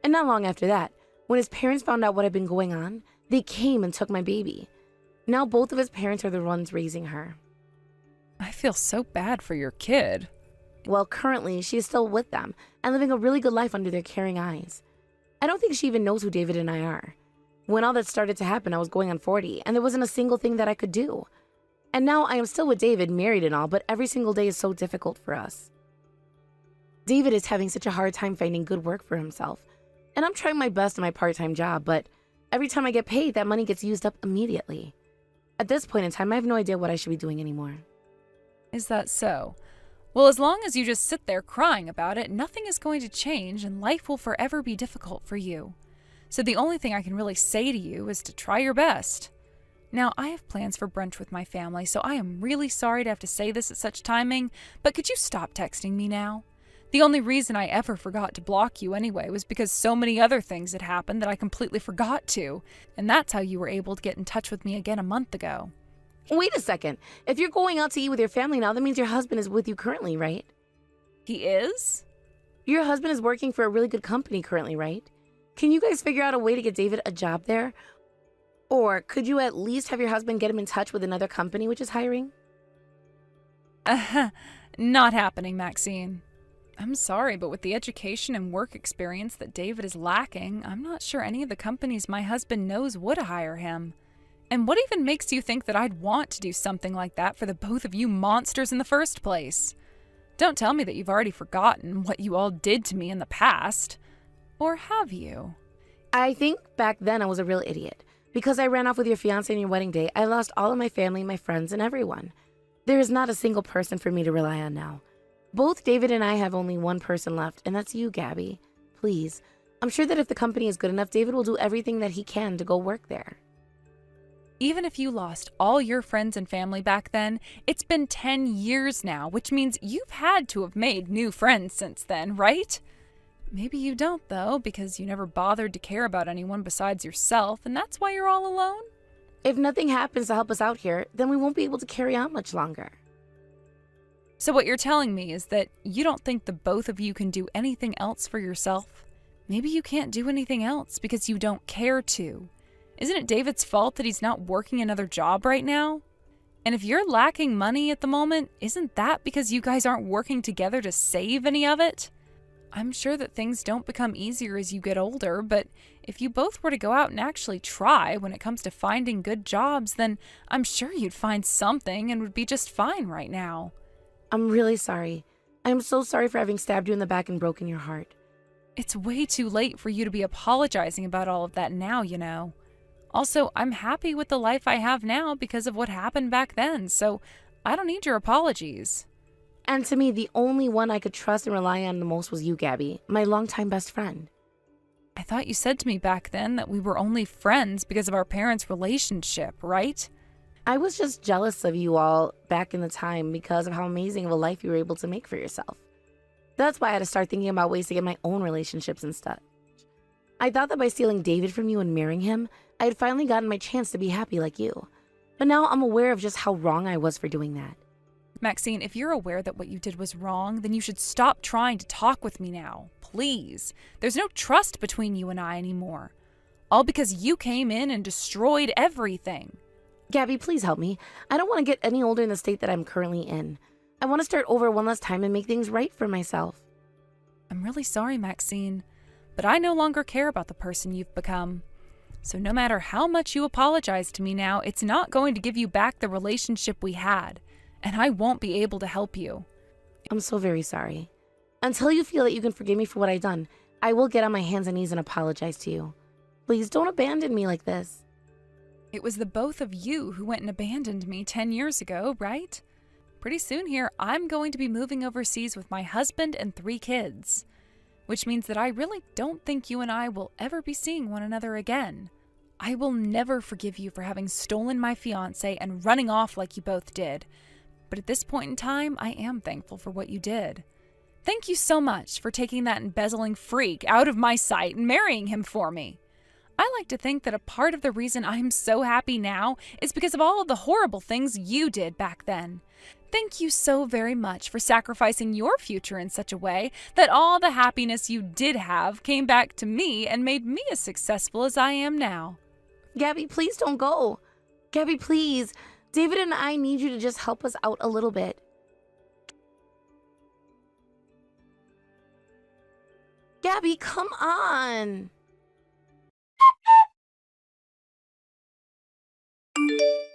And not long after that, when his parents found out what had been going on, they came and took my baby. Now both of his parents are the ones raising her. I feel so bad for your kid. Well, currently, she is still with them and living a really good life under their caring eyes. I don't think she even knows who David and I are. When all that started to happen, I was going on 40, and there wasn't a single thing that I could do. And now I am still with David, married and all, but every single day is so difficult for us. David is having such a hard time finding good work for himself, and I'm trying my best in my part-time job, but every time I get paid, that money gets used up immediately. At this point in time, I have no idea what I should be doing anymore. Is that so? Well, as long as you just sit there crying about it, nothing is going to change and life will forever be difficult for you. So the only thing I can really say to you is to try your best. Now, I have plans for brunch with my family, so I am really sorry to have to say this at such timing, but could you stop texting me now? The only reason I ever forgot to block you anyway was because so many other things had happened that I completely forgot to, and that's how you were able to get in touch with me again a month ago. Wait a second. If you're going out to eat with your family now, that means your husband is with you currently, right? He is? Your husband is working for a really good company currently, right? Can you guys figure out a way to get David a job there? Or could you at least have your husband get him in touch with another company which is hiring? Not happening, Maxine. I'm sorry, but with the education and work experience that David is lacking, I'm not sure any of the companies my husband knows would hire him. And what even makes you think that I'd want to do something like that for the both of you monsters in the first place? Don't tell me that you've already forgotten what you all did to me in the past. Or have you? I think back then I was a real idiot. Because I ran off with your fiancé on your wedding day, I lost all of my family, my friends, and everyone. There is not a single person for me to rely on now. Both David and I have only one person left, and that's you, Gabby. Please, I'm sure that if the company is good enough, David will do everything that he can to go work there. Even if you lost all your friends and family back then, it's been 10 years now, which means you've had to have made new friends since then, right? Maybe you don't, though, because you never bothered to care about anyone besides yourself, and that's why you're all alone? If nothing happens to help us out here, then we won't be able to carry on much longer. So what you're telling me is that you don't think the both of you can do anything else for yourself? Maybe you can't do anything else because you don't care to. Isn't it David's fault that he's not working another job right now? And if you're lacking money at the moment, isn't that because you guys aren't working together to save any of it? I'm sure that things don't become easier as you get older, but if you both were to go out and actually try when it comes to finding good jobs, then I'm sure you'd find something and would be just fine right now. I'm really sorry. I'm so sorry for having stabbed you in the back and broken your heart. It's way too late for you to be apologizing about all of that now, you know. Also, I'm happy with the life I have now because of what happened back then, so I don't need your apologies. And to me, the only one I could trust and rely on the most was you, Gabby, my longtime best friend. I thought you said to me back then that we were only friends because of our parents' relationship, right? I was just jealous of you all back in the time because of how amazing of a life you were able to make for yourself. That's why I had to start thinking about ways to get my own relationships and stuff. I thought that by stealing David from you and marrying him, I had finally gotten my chance to be happy like you. But now I'm aware of just how wrong I was for doing that. Maxine, if you're aware that what you did was wrong, then you should stop trying to talk with me now. Please. There's no trust between you and I anymore. All because you came in and destroyed everything. Gabby, please help me. I don't want to get any older in the state that I'm currently in. I want to start over one last time and make things right for myself. I'm really sorry, Maxine, but I no longer care about the person you've become. So no matter how much you apologize to me now, it's not going to give you back the relationship we had, and I won't be able to help you. I'm so very sorry. Until you feel that you can forgive me for what I've done, I will get on my hands and knees and apologize to you. Please don't abandon me like this. It was the both of you who went and abandoned me 10 years ago, right? Pretty soon here, I'm going to be moving overseas with my husband and 3 kids. Which means that I really don't think you and I will ever be seeing one another again. I will never forgive you for having stolen my fiancé and running off like you both did. But at this point in time, I am thankful for what you did. Thank you so much for taking that embezzling freak out of my sight and marrying him for me. I like to think that a part of the reason I'm so happy now is because of all of the horrible things you did back then. Thank you so very much for sacrificing your future in such a way that all the happiness you did have came back to me and made me as successful as I am now. Gabby, please don't go. Gabby, please. David and I need you to just help us out a little bit. Gabby, come on.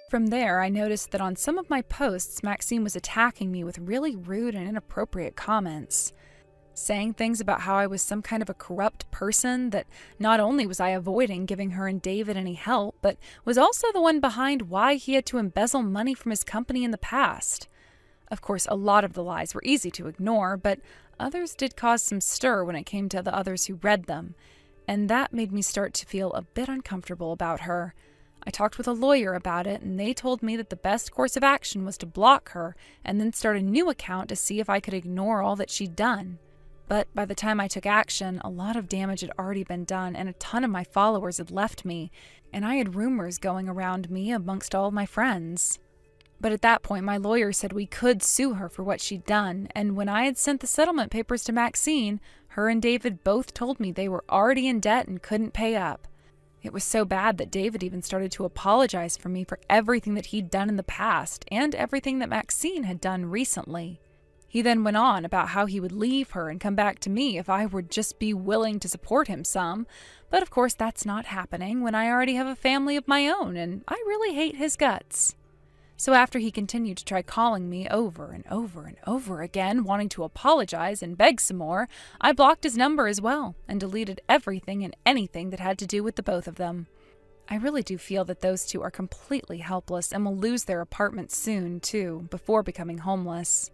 From there, I noticed that on some of my posts, Maxine was attacking me with really rude and inappropriate comments, saying things about how I was some kind of a corrupt person, that not only was I avoiding giving her and David any help, but was also the one behind why he had to embezzle money from his company in the past. Of course, a lot of the lies were easy to ignore, but others did cause some stir when it came to the others who read them, and that made me start to feel a bit uncomfortable about her. I talked with a lawyer about it, and they told me that the best course of action was to block her and then start a new account to see if I could ignore all that she'd done. But by the time I took action, a lot of damage had already been done, and a ton of my followers had left me, and I had rumors going around me amongst all of my friends. But at that point, my lawyer said we could sue her for what she'd done, and when I had sent the settlement papers to Maxine, her and David both told me they were already in debt and couldn't pay up. It was so bad that David even started to apologize for me for everything that he'd done in the past and everything that Maxine had done recently. He then went on about how he would leave her and come back to me if I would just be willing to support him some, but of course that's not happening when I already have a family of my own and I really hate his guts. So after he continued to try calling me over and over and over again, wanting to apologize and beg some more, I blocked his number as well and deleted everything and anything that had to do with the both of them. I really do feel that those two are completely helpless and will lose their apartment soon, too, before becoming homeless.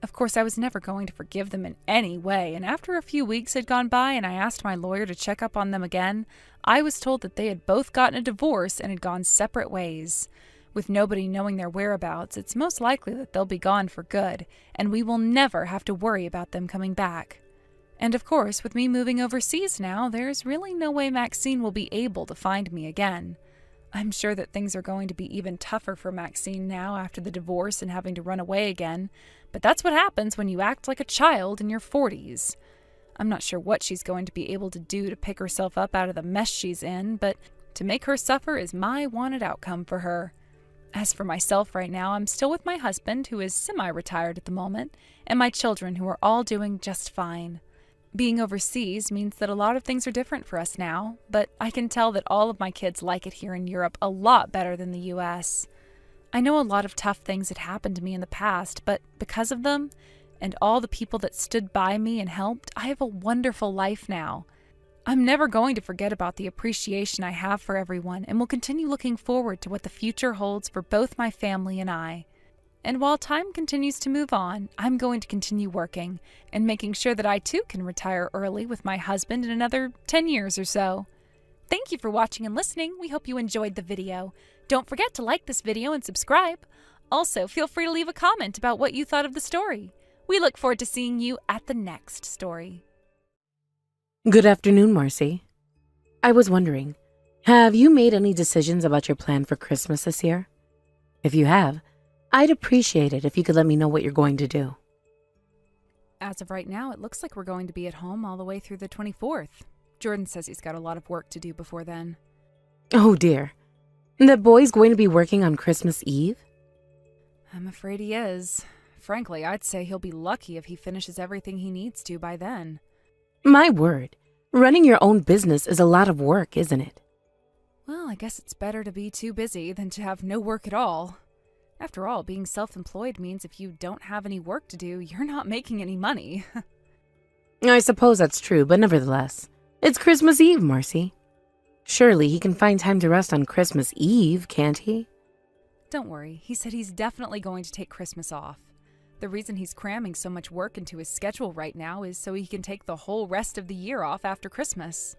Of course, I was never going to forgive them in any way, and after a few weeks had gone by and I asked my lawyer to check up on them again, I was told that they had both gotten a divorce and had gone separate ways. With nobody knowing their whereabouts, it's most likely that they'll be gone for good, and we will never have to worry about them coming back. And of course, with me moving overseas now, there's really no way Maxine will be able to find me again. I'm sure that things are going to be even tougher for Maxine now after the divorce and having to run away again, but that's what happens when you act like a child in your 40s. I'm not sure what she's going to be able to do to pick herself up out of the mess she's in, but to make her suffer is my wanted outcome for her. As for myself right now, I'm still with my husband, who is semi-retired at the moment, and my children, who are all doing just fine. Being overseas means that a lot of things are different for us now, but I can tell that all of my kids like it here in Europe a lot better than the US. I know a lot of tough things had happened to me in the past, but because of them, and all the people that stood by me and helped, I have a wonderful life now. I'm never going to forget about the appreciation I have for everyone, and will continue looking forward to what the future holds for both my family and I. And while time continues to move on, I'm going to continue working and making sure that I too can retire early with my husband in another 10 years or so. Thank you for watching and listening. We hope you enjoyed the video. Don't forget to like this video and subscribe. Also, feel free to leave a comment about what you thought of the story. We look forward to seeing you at the next story. Good afternoon, Marcy. I was wondering, have you made any decisions about your plan for Christmas this year? If you have, I'd appreciate it if you could let me know what you're going to do. As of right now, it looks like we're going to be at home all the way through the 24th. Jordan says he's got a lot of work to do before then. Oh dear. That boy's going to be working on Christmas Eve? I'm afraid he is. Frankly, I'd say he'll be lucky if he finishes everything he needs to by then. My word. Running your own business is a lot of work, isn't it? Well, I guess it's better to be too busy than to have no work at all. After all, being self-employed means if you don't have any work to do, you're not making any money. I suppose that's true, but nevertheless, it's Christmas Eve, Marcy. Surely he can find time to rest on Christmas Eve, can't he? Don't worry, he said he's definitely going to take Christmas off. The reason he's cramming so much work into his schedule right now is so he can take the whole rest of the year off after Christmas.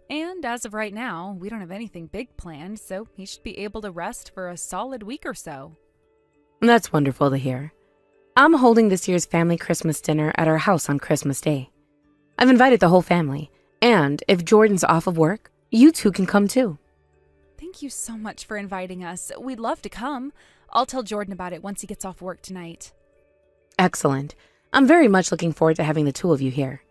And as of right now, we don't have anything big planned, so he should be able to rest for a solid week or so. That's wonderful to hear. I'm holding this year's family Christmas dinner at our house on Christmas Day. I've invited the whole family, and if Jordan's off of work, you two can come too. Thank you so much for inviting us. We'd love to come. I'll tell Jordan about it once he gets off work tonight. Excellent. I'm very much looking forward to having the two of you here.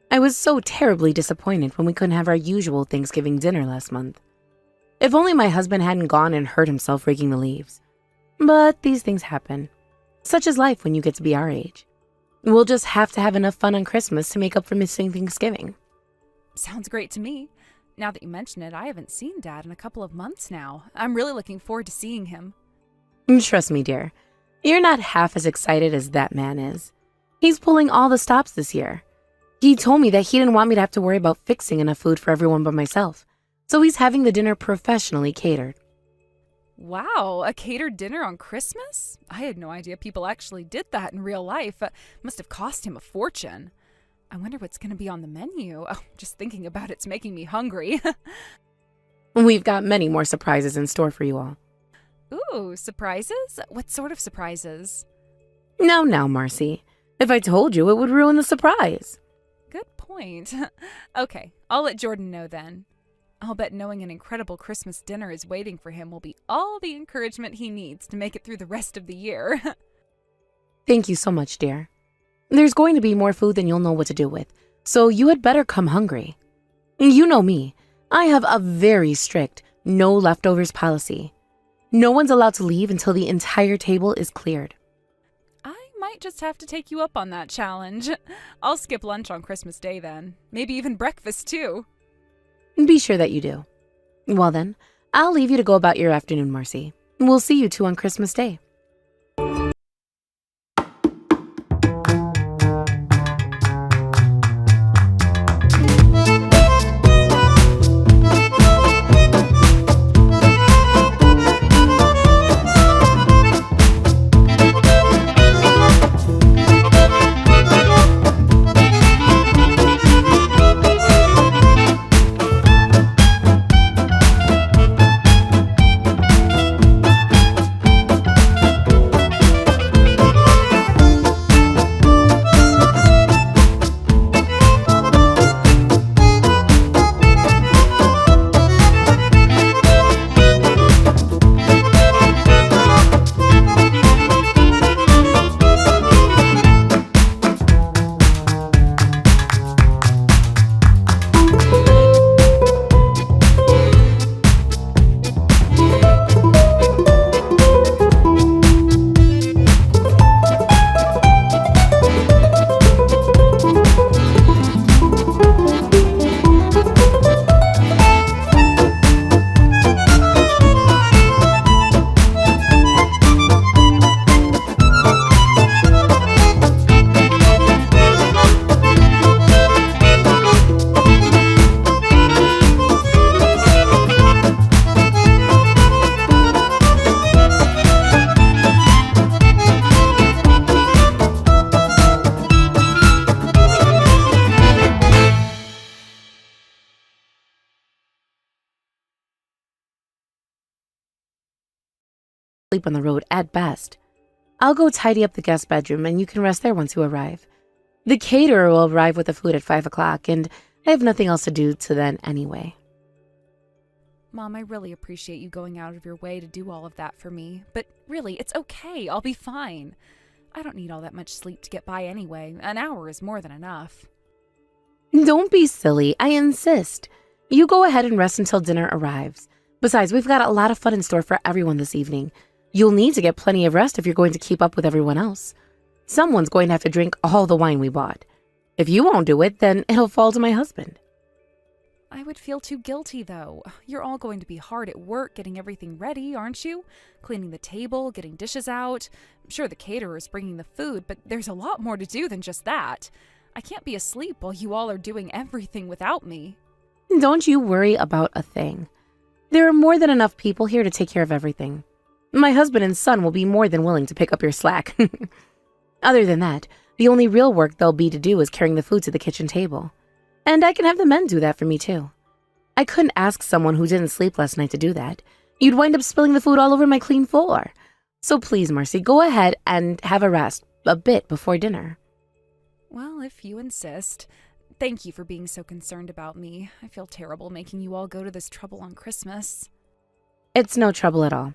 I was so terribly disappointed when we couldn't have our usual Thanksgiving dinner last month. If only my husband hadn't gone and hurt himself raking the leaves. But these things happen. Such is life when you get to be our age. We'll just have to have enough fun on Christmas to make up for missing Thanksgiving. Sounds great to me. Now that you mention it, I haven't seen Dad in a couple of months now. I'm really looking forward to seeing him. Trust me, dear. You're not half as excited as that man is. He's pulling all the stops this year. He told me that he didn't want me to have to worry about fixing enough food for everyone but myself, so he's having the dinner professionally catered. Wow, a catered dinner on Christmas? I had no idea people actually did that in real life. Must have cost him a fortune. I wonder what's going to be on the menu. Oh, just thinking about it's making me hungry. We've got many more surprises in store for you all. Ooh, surprises? What sort of surprises? Now, Marcy. If I told you, it would ruin the surprise. Good point. Okay, I'll let Jordan know then. I'll bet knowing an incredible Christmas dinner is waiting for him will be all the encouragement he needs to make it through the rest of the year. Thank you so much, dear. There's going to be more food than you'll know what to do with, so you had better come hungry. You know me. I have a very strict no leftovers policy. No one's allowed to leave until the entire table is cleared. I might might just have to take you up on that challenge. I'll skip lunch on Christmas Day then. Maybe even breakfast too. Be sure that you do. Well then, I'll leave you to go about your afternoon, Marcy. We'll see you two on Christmas Day. Sleep on the road at best. I'll go tidy up the guest bedroom and you can rest there once you arrive. The caterer will arrive with the food at 5 o'clock and I have nothing else to do till then anyway. Mom, I really appreciate you going out of your way to do all of that for me. But really, it's okay. I'll be fine. I don't need all that much sleep to get by anyway. An hour is more than enough. Don't be silly, I insist. You go ahead and rest until dinner arrives. Besides, we've got a lot of fun in store for everyone this evening. You'll need to get plenty of rest if you're going to keep up with everyone else. Someone's going to have to drink all the wine we bought. If you won't do it, then it'll fall to my husband. I would feel too guilty, though. You're all going to be hard at work getting everything ready, aren't you? Cleaning the table, getting dishes out. I'm sure the caterer's bringing the food, but there's a lot more to do than just that. I can't be asleep while you all are doing everything without me. Don't you worry about a thing. There are more than enough people here to take care of everything. My husband and son will be more than willing to pick up your slack. Other than that, the only real work there'll be to do is carrying the food to the kitchen table. And I can have the men do that for me too. I couldn't ask someone who didn't sleep last night to do that. You'd wind up spilling the food all over my clean floor. So please, Marcy, go ahead and have a rest a bit before dinner. Well, if you insist. Thank you for being so concerned about me. I feel terrible making you all go to this trouble on Christmas. It's no trouble at all.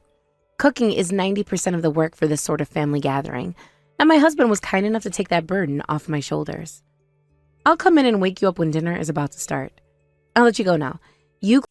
Cooking is 90% of the work for this sort of family gathering, and my husband was kind enough to take that burden off my shoulders. I'll come in and wake you up when dinner is about to start. I'll let you go now. You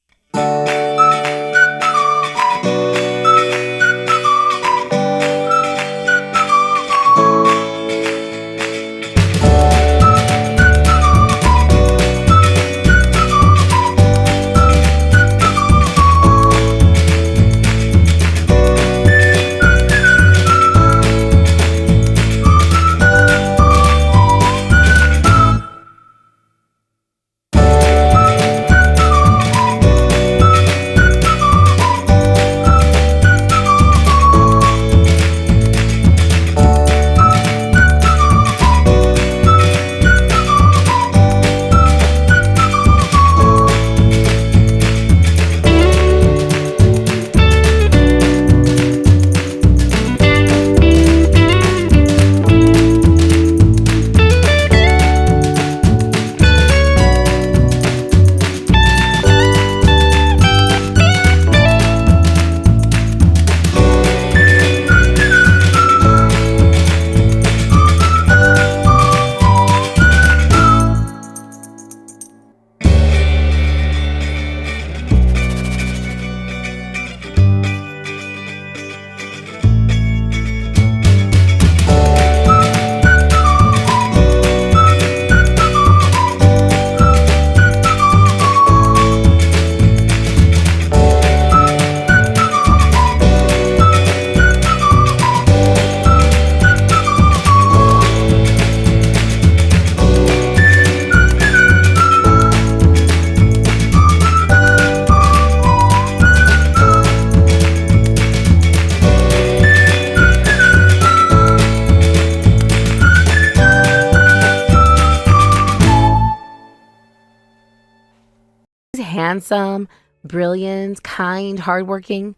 handsome, brilliant, kind, hardworking.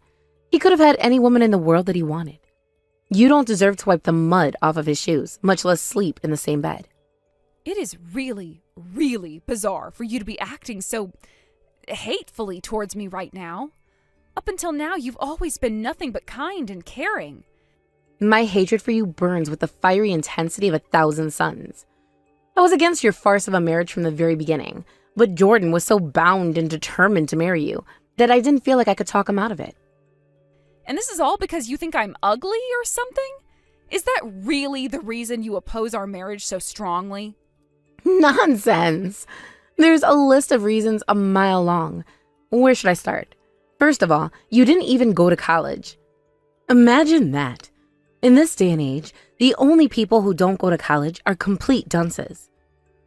He could have had any woman in the world that he wanted. You don't deserve to wipe the mud off of his shoes, much less sleep in the same bed. It is really, really bizarre for you to be acting so hatefully towards me right now. Up until now, you've always been nothing but kind and caring. My hatred for you burns with the fiery intensity of 1,000 suns. I was against your farce of a marriage from the very beginning, but Jordan was so bound and determined to marry you that I didn't feel like I could talk him out of it. And this is all because you think I'm ugly or something? Is that really the reason you oppose our marriage so strongly? Nonsense! There's a list of reasons a mile long. Where should I start? First of all, you didn't even go to college. Imagine that. In this day and age, the only people who don't go to college are complete dunces.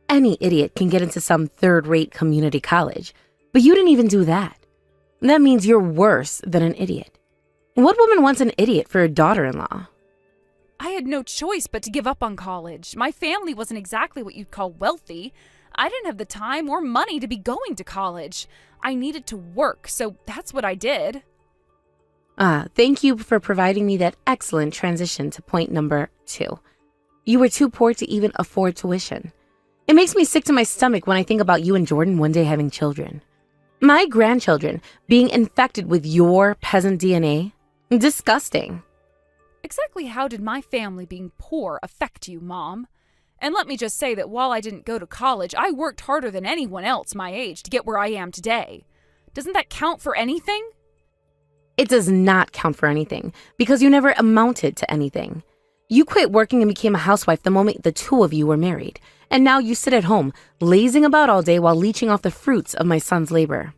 Any idiot can get into some third-rate community college, but you didn't even do that. That means you're worse than an idiot. What woman wants an idiot for a daughter-in-law? I had no choice but to give up on college. My family wasn't exactly what you'd call wealthy. I didn't have the time or money to be going to college. I needed to work, so that's what I did. Thank you for providing me that excellent transition to point number 2. You were too poor to even afford tuition. It makes me sick to my stomach when I think about you and Jordan one day having children. My grandchildren being infected with your peasant DNA? Disgusting. Exactly how did my family being poor affect you, Mom? And let me just say that while I didn't go to college, I worked harder than anyone else my age to get where I am today. Doesn't that count for anything? It does not count for anything because you never amounted to anything. You quit working and became a housewife the moment the two of you were married, and now you sit at home, lazing about all day while leeching off the fruits of my son's labor.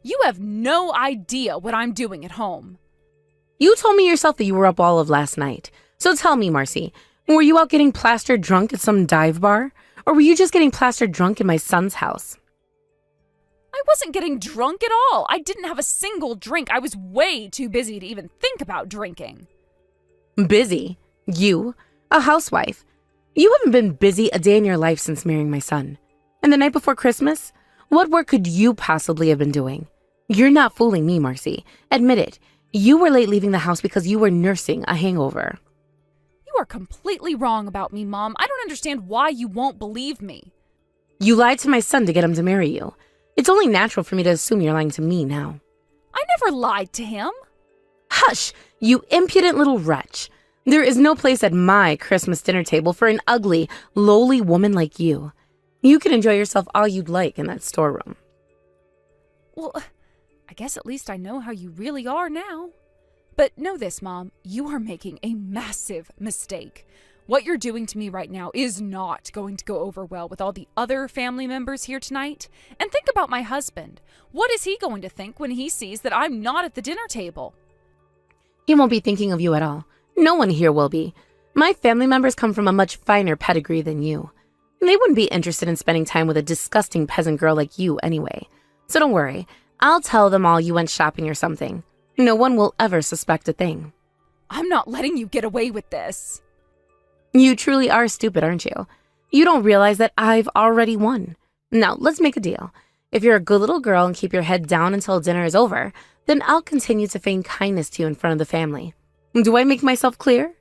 You have no idea what I'm doing at home. You told me yourself that you were up all of last night. So tell me, Marcy, were you out getting plastered drunk at some dive bar? Or were you just getting plastered drunk in my son's house? I wasn't getting drunk at all. I didn't have a single drink. I was way too busy to even think about drinking. Busy? You? A housewife? You haven't been busy a day in your life since marrying my son. And the night before Christmas? What work could you possibly have been doing? You're not fooling me, Marcy. Admit it. You were late leaving the house because you were nursing a hangover. You are completely wrong about me, Mom. I don't understand why you won't believe me. You lied to my son to get him to marry you. It's only natural for me to assume you're lying to me now. I never lied to him. Hush, you impudent little wretch. There is no place at my Christmas dinner table for an ugly, lowly woman like you. You can enjoy yourself all you'd like in that storeroom. Well, I guess at least I know how you really are now. But know this, Mom, you are making a massive mistake. What you're doing to me right now is not going to go over well with all the other family members here tonight. And think about my husband. What is he going to think when he sees that I'm not at the dinner table? He won't be thinking of you at all. No one here will be. My family members come from a much finer pedigree than you. They wouldn't be interested in spending time with a disgusting peasant girl like you anyway. So don't worry. I'll tell them all you went shopping or something. No one will ever suspect a thing. I'm not letting you get away with this. You truly are stupid, aren't you? You don't realize that I've already won. Now, let's make a deal. If you're a good little girl and keep your head down until dinner is over, then I'll continue to feign kindness to you in front of the family. Do I make myself clear?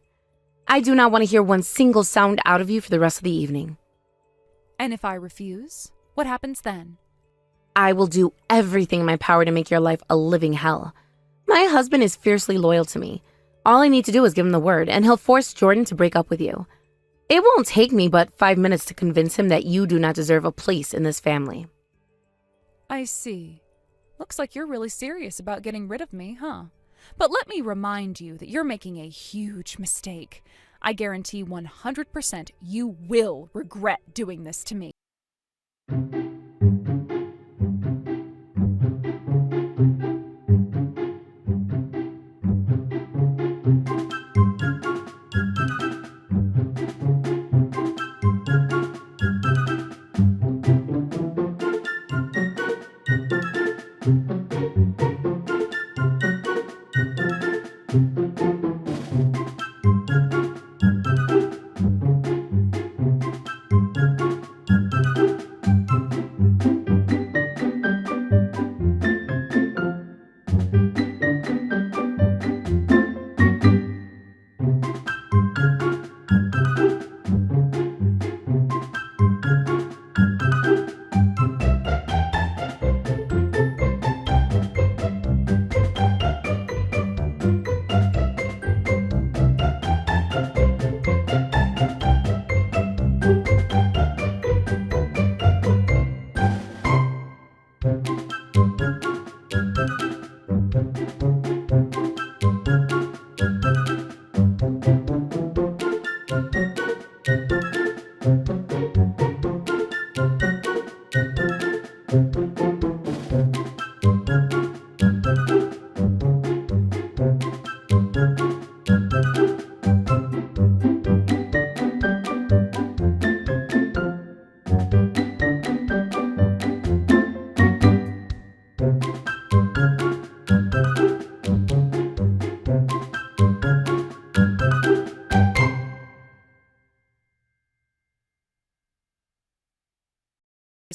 I do not want to hear one single sound out of you for the rest of the evening. And if I refuse, what happens then? I will do everything in my power to make your life a living hell. My husband is fiercely loyal to me. All I need to do is give him the word, and he'll force Jordan to break up with you. It won't take me but 5 minutes to convince him that you do not deserve a place in this family. I see. Looks like you're really serious about getting rid of me, huh? But let me remind you that you're making a huge mistake. I guarantee 100% you will regret doing this to me.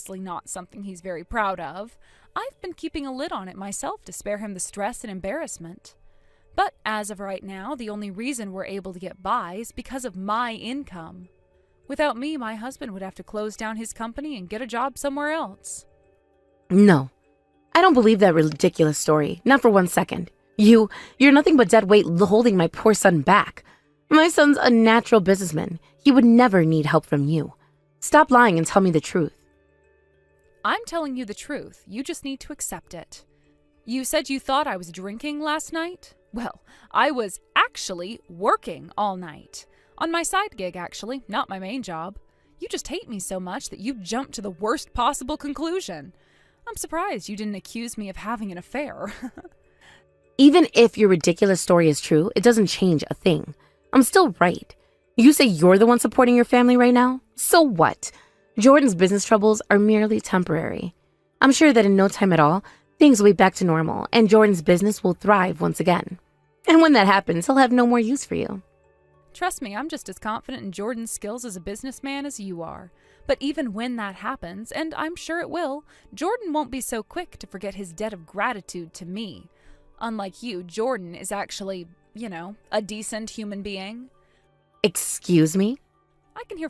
obviously not something he's very proud of. I've been keeping a lid on it myself to spare him the stress and embarrassment. But as of right now, the only reason we're able to get by is because of my income. Without me, my husband would have to close down his company and get a job somewhere else. No, I don't believe that ridiculous story, not for 1 second. You're nothing but dead weight holding my poor son back. My son's a natural businessman. He would never need help from you. Stop lying and tell me the truth. I'm telling you the truth. You just need to accept it. You said you thought I was drinking last night? Well, I was actually working all night. On my side gig, actually, not my main job. You just hate me so much that you jumped to the worst possible conclusion. I'm surprised you didn't accuse me of having an affair. Even if your ridiculous story is true, it doesn't change a thing. I'm still right. You say you're the one supporting your family right now? So what? Jordan's business troubles are merely temporary. I'm sure that in no time at all, things will be back to normal and Jordan's business will thrive once again. And when that happens, he'll have no more use for you. Trust me, I'm just as confident in Jordan's skills as a businessman as you are. But even when that happens, and I'm sure it will, Jordan won't be so quick to forget his debt of gratitude to me. Unlike you, Jordan is actually, a decent human being. Excuse me? I can hear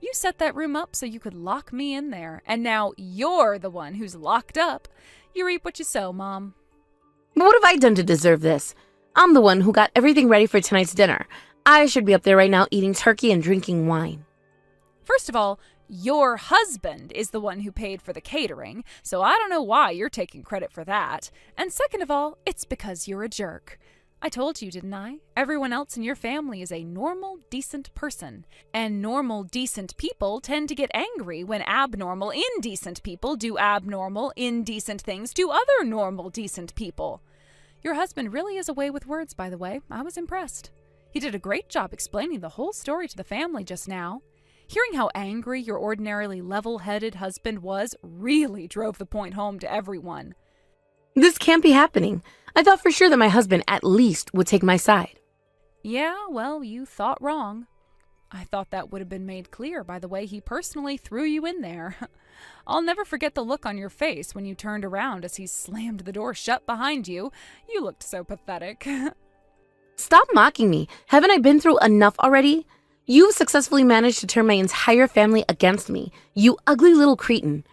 You set that room up so you could lock me in there, and now you're the one who's locked up. You reap what you sow, Mom. But what have I done to deserve this? I'm the one who got everything ready for tonight's dinner. I should be up there right now eating turkey and drinking wine. First of all, your husband is the one who paid for the catering, so I don't know why you're taking credit for that. And second of all, it's because you're a jerk. I told you, didn't I? Everyone else in your family is a normal, decent person. And normal, decent people tend to get angry when abnormal, indecent people do abnormal, indecent things to other normal, decent people. Your husband really is a way with words, by the way. I was impressed. He did a great job explaining the whole story to the family just now. Hearing how angry your ordinarily level-headed husband was really drove the point home to everyone. This can't be happening. I thought for sure that my husband at least would take my side. Yeah, well, you thought wrong. I thought that would have been made clear by the way he personally threw you in there. I'll never forget the look on your face when you turned around as he slammed the door shut behind you. You looked so pathetic. Stop mocking me. Haven't I been through enough already? You've successfully managed to turn my entire family against me, you ugly little cretin.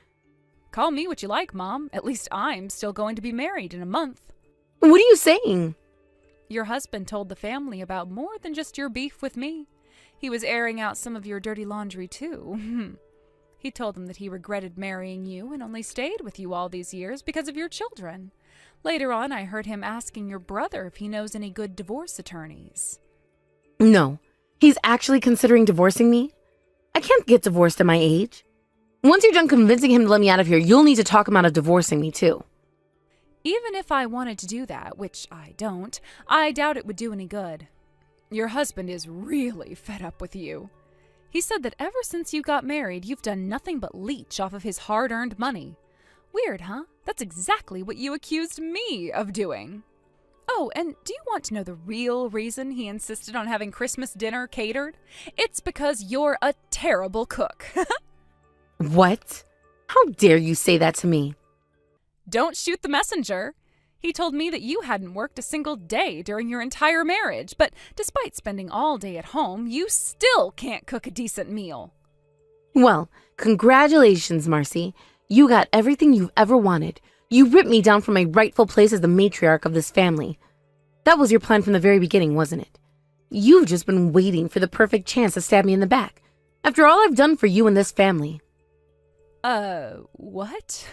Call me what you like, Mom. At least I'm still going to be married in a month. What are you saying? Your husband told the family about more than just your beef with me. He was airing out some of your dirty laundry, too. He told them that he regretted marrying you and only stayed with you all these years because of your children. Later on, I heard him asking your brother if he knows any good divorce attorneys. No, he's actually considering divorcing me? I can't get divorced at my age. Once you're done convincing him to let me out of here, you'll need to talk him out of divorcing me too. Even if I wanted to do that, which I don't, I doubt it would do any good. Your husband is really fed up with you. He said that ever since you got married, you've done nothing but leech off of his hard-earned money. Weird, huh? That's exactly what you accused me of doing. Oh, and do you want to know the real reason he insisted on having Christmas dinner catered? It's because you're a terrible cook. What? How dare you say that to me? Don't shoot the messenger. He told me that you hadn't worked a single day during your entire marriage, but despite spending all day at home, you still can't cook a decent meal. Well, congratulations, Marcy. You got everything you've ever wanted. You ripped me down from my rightful place as the matriarch of this family. That was your plan from the very beginning, wasn't it? You've just been waiting for the perfect chance to stab me in the back. After all I've done for you and this family. What?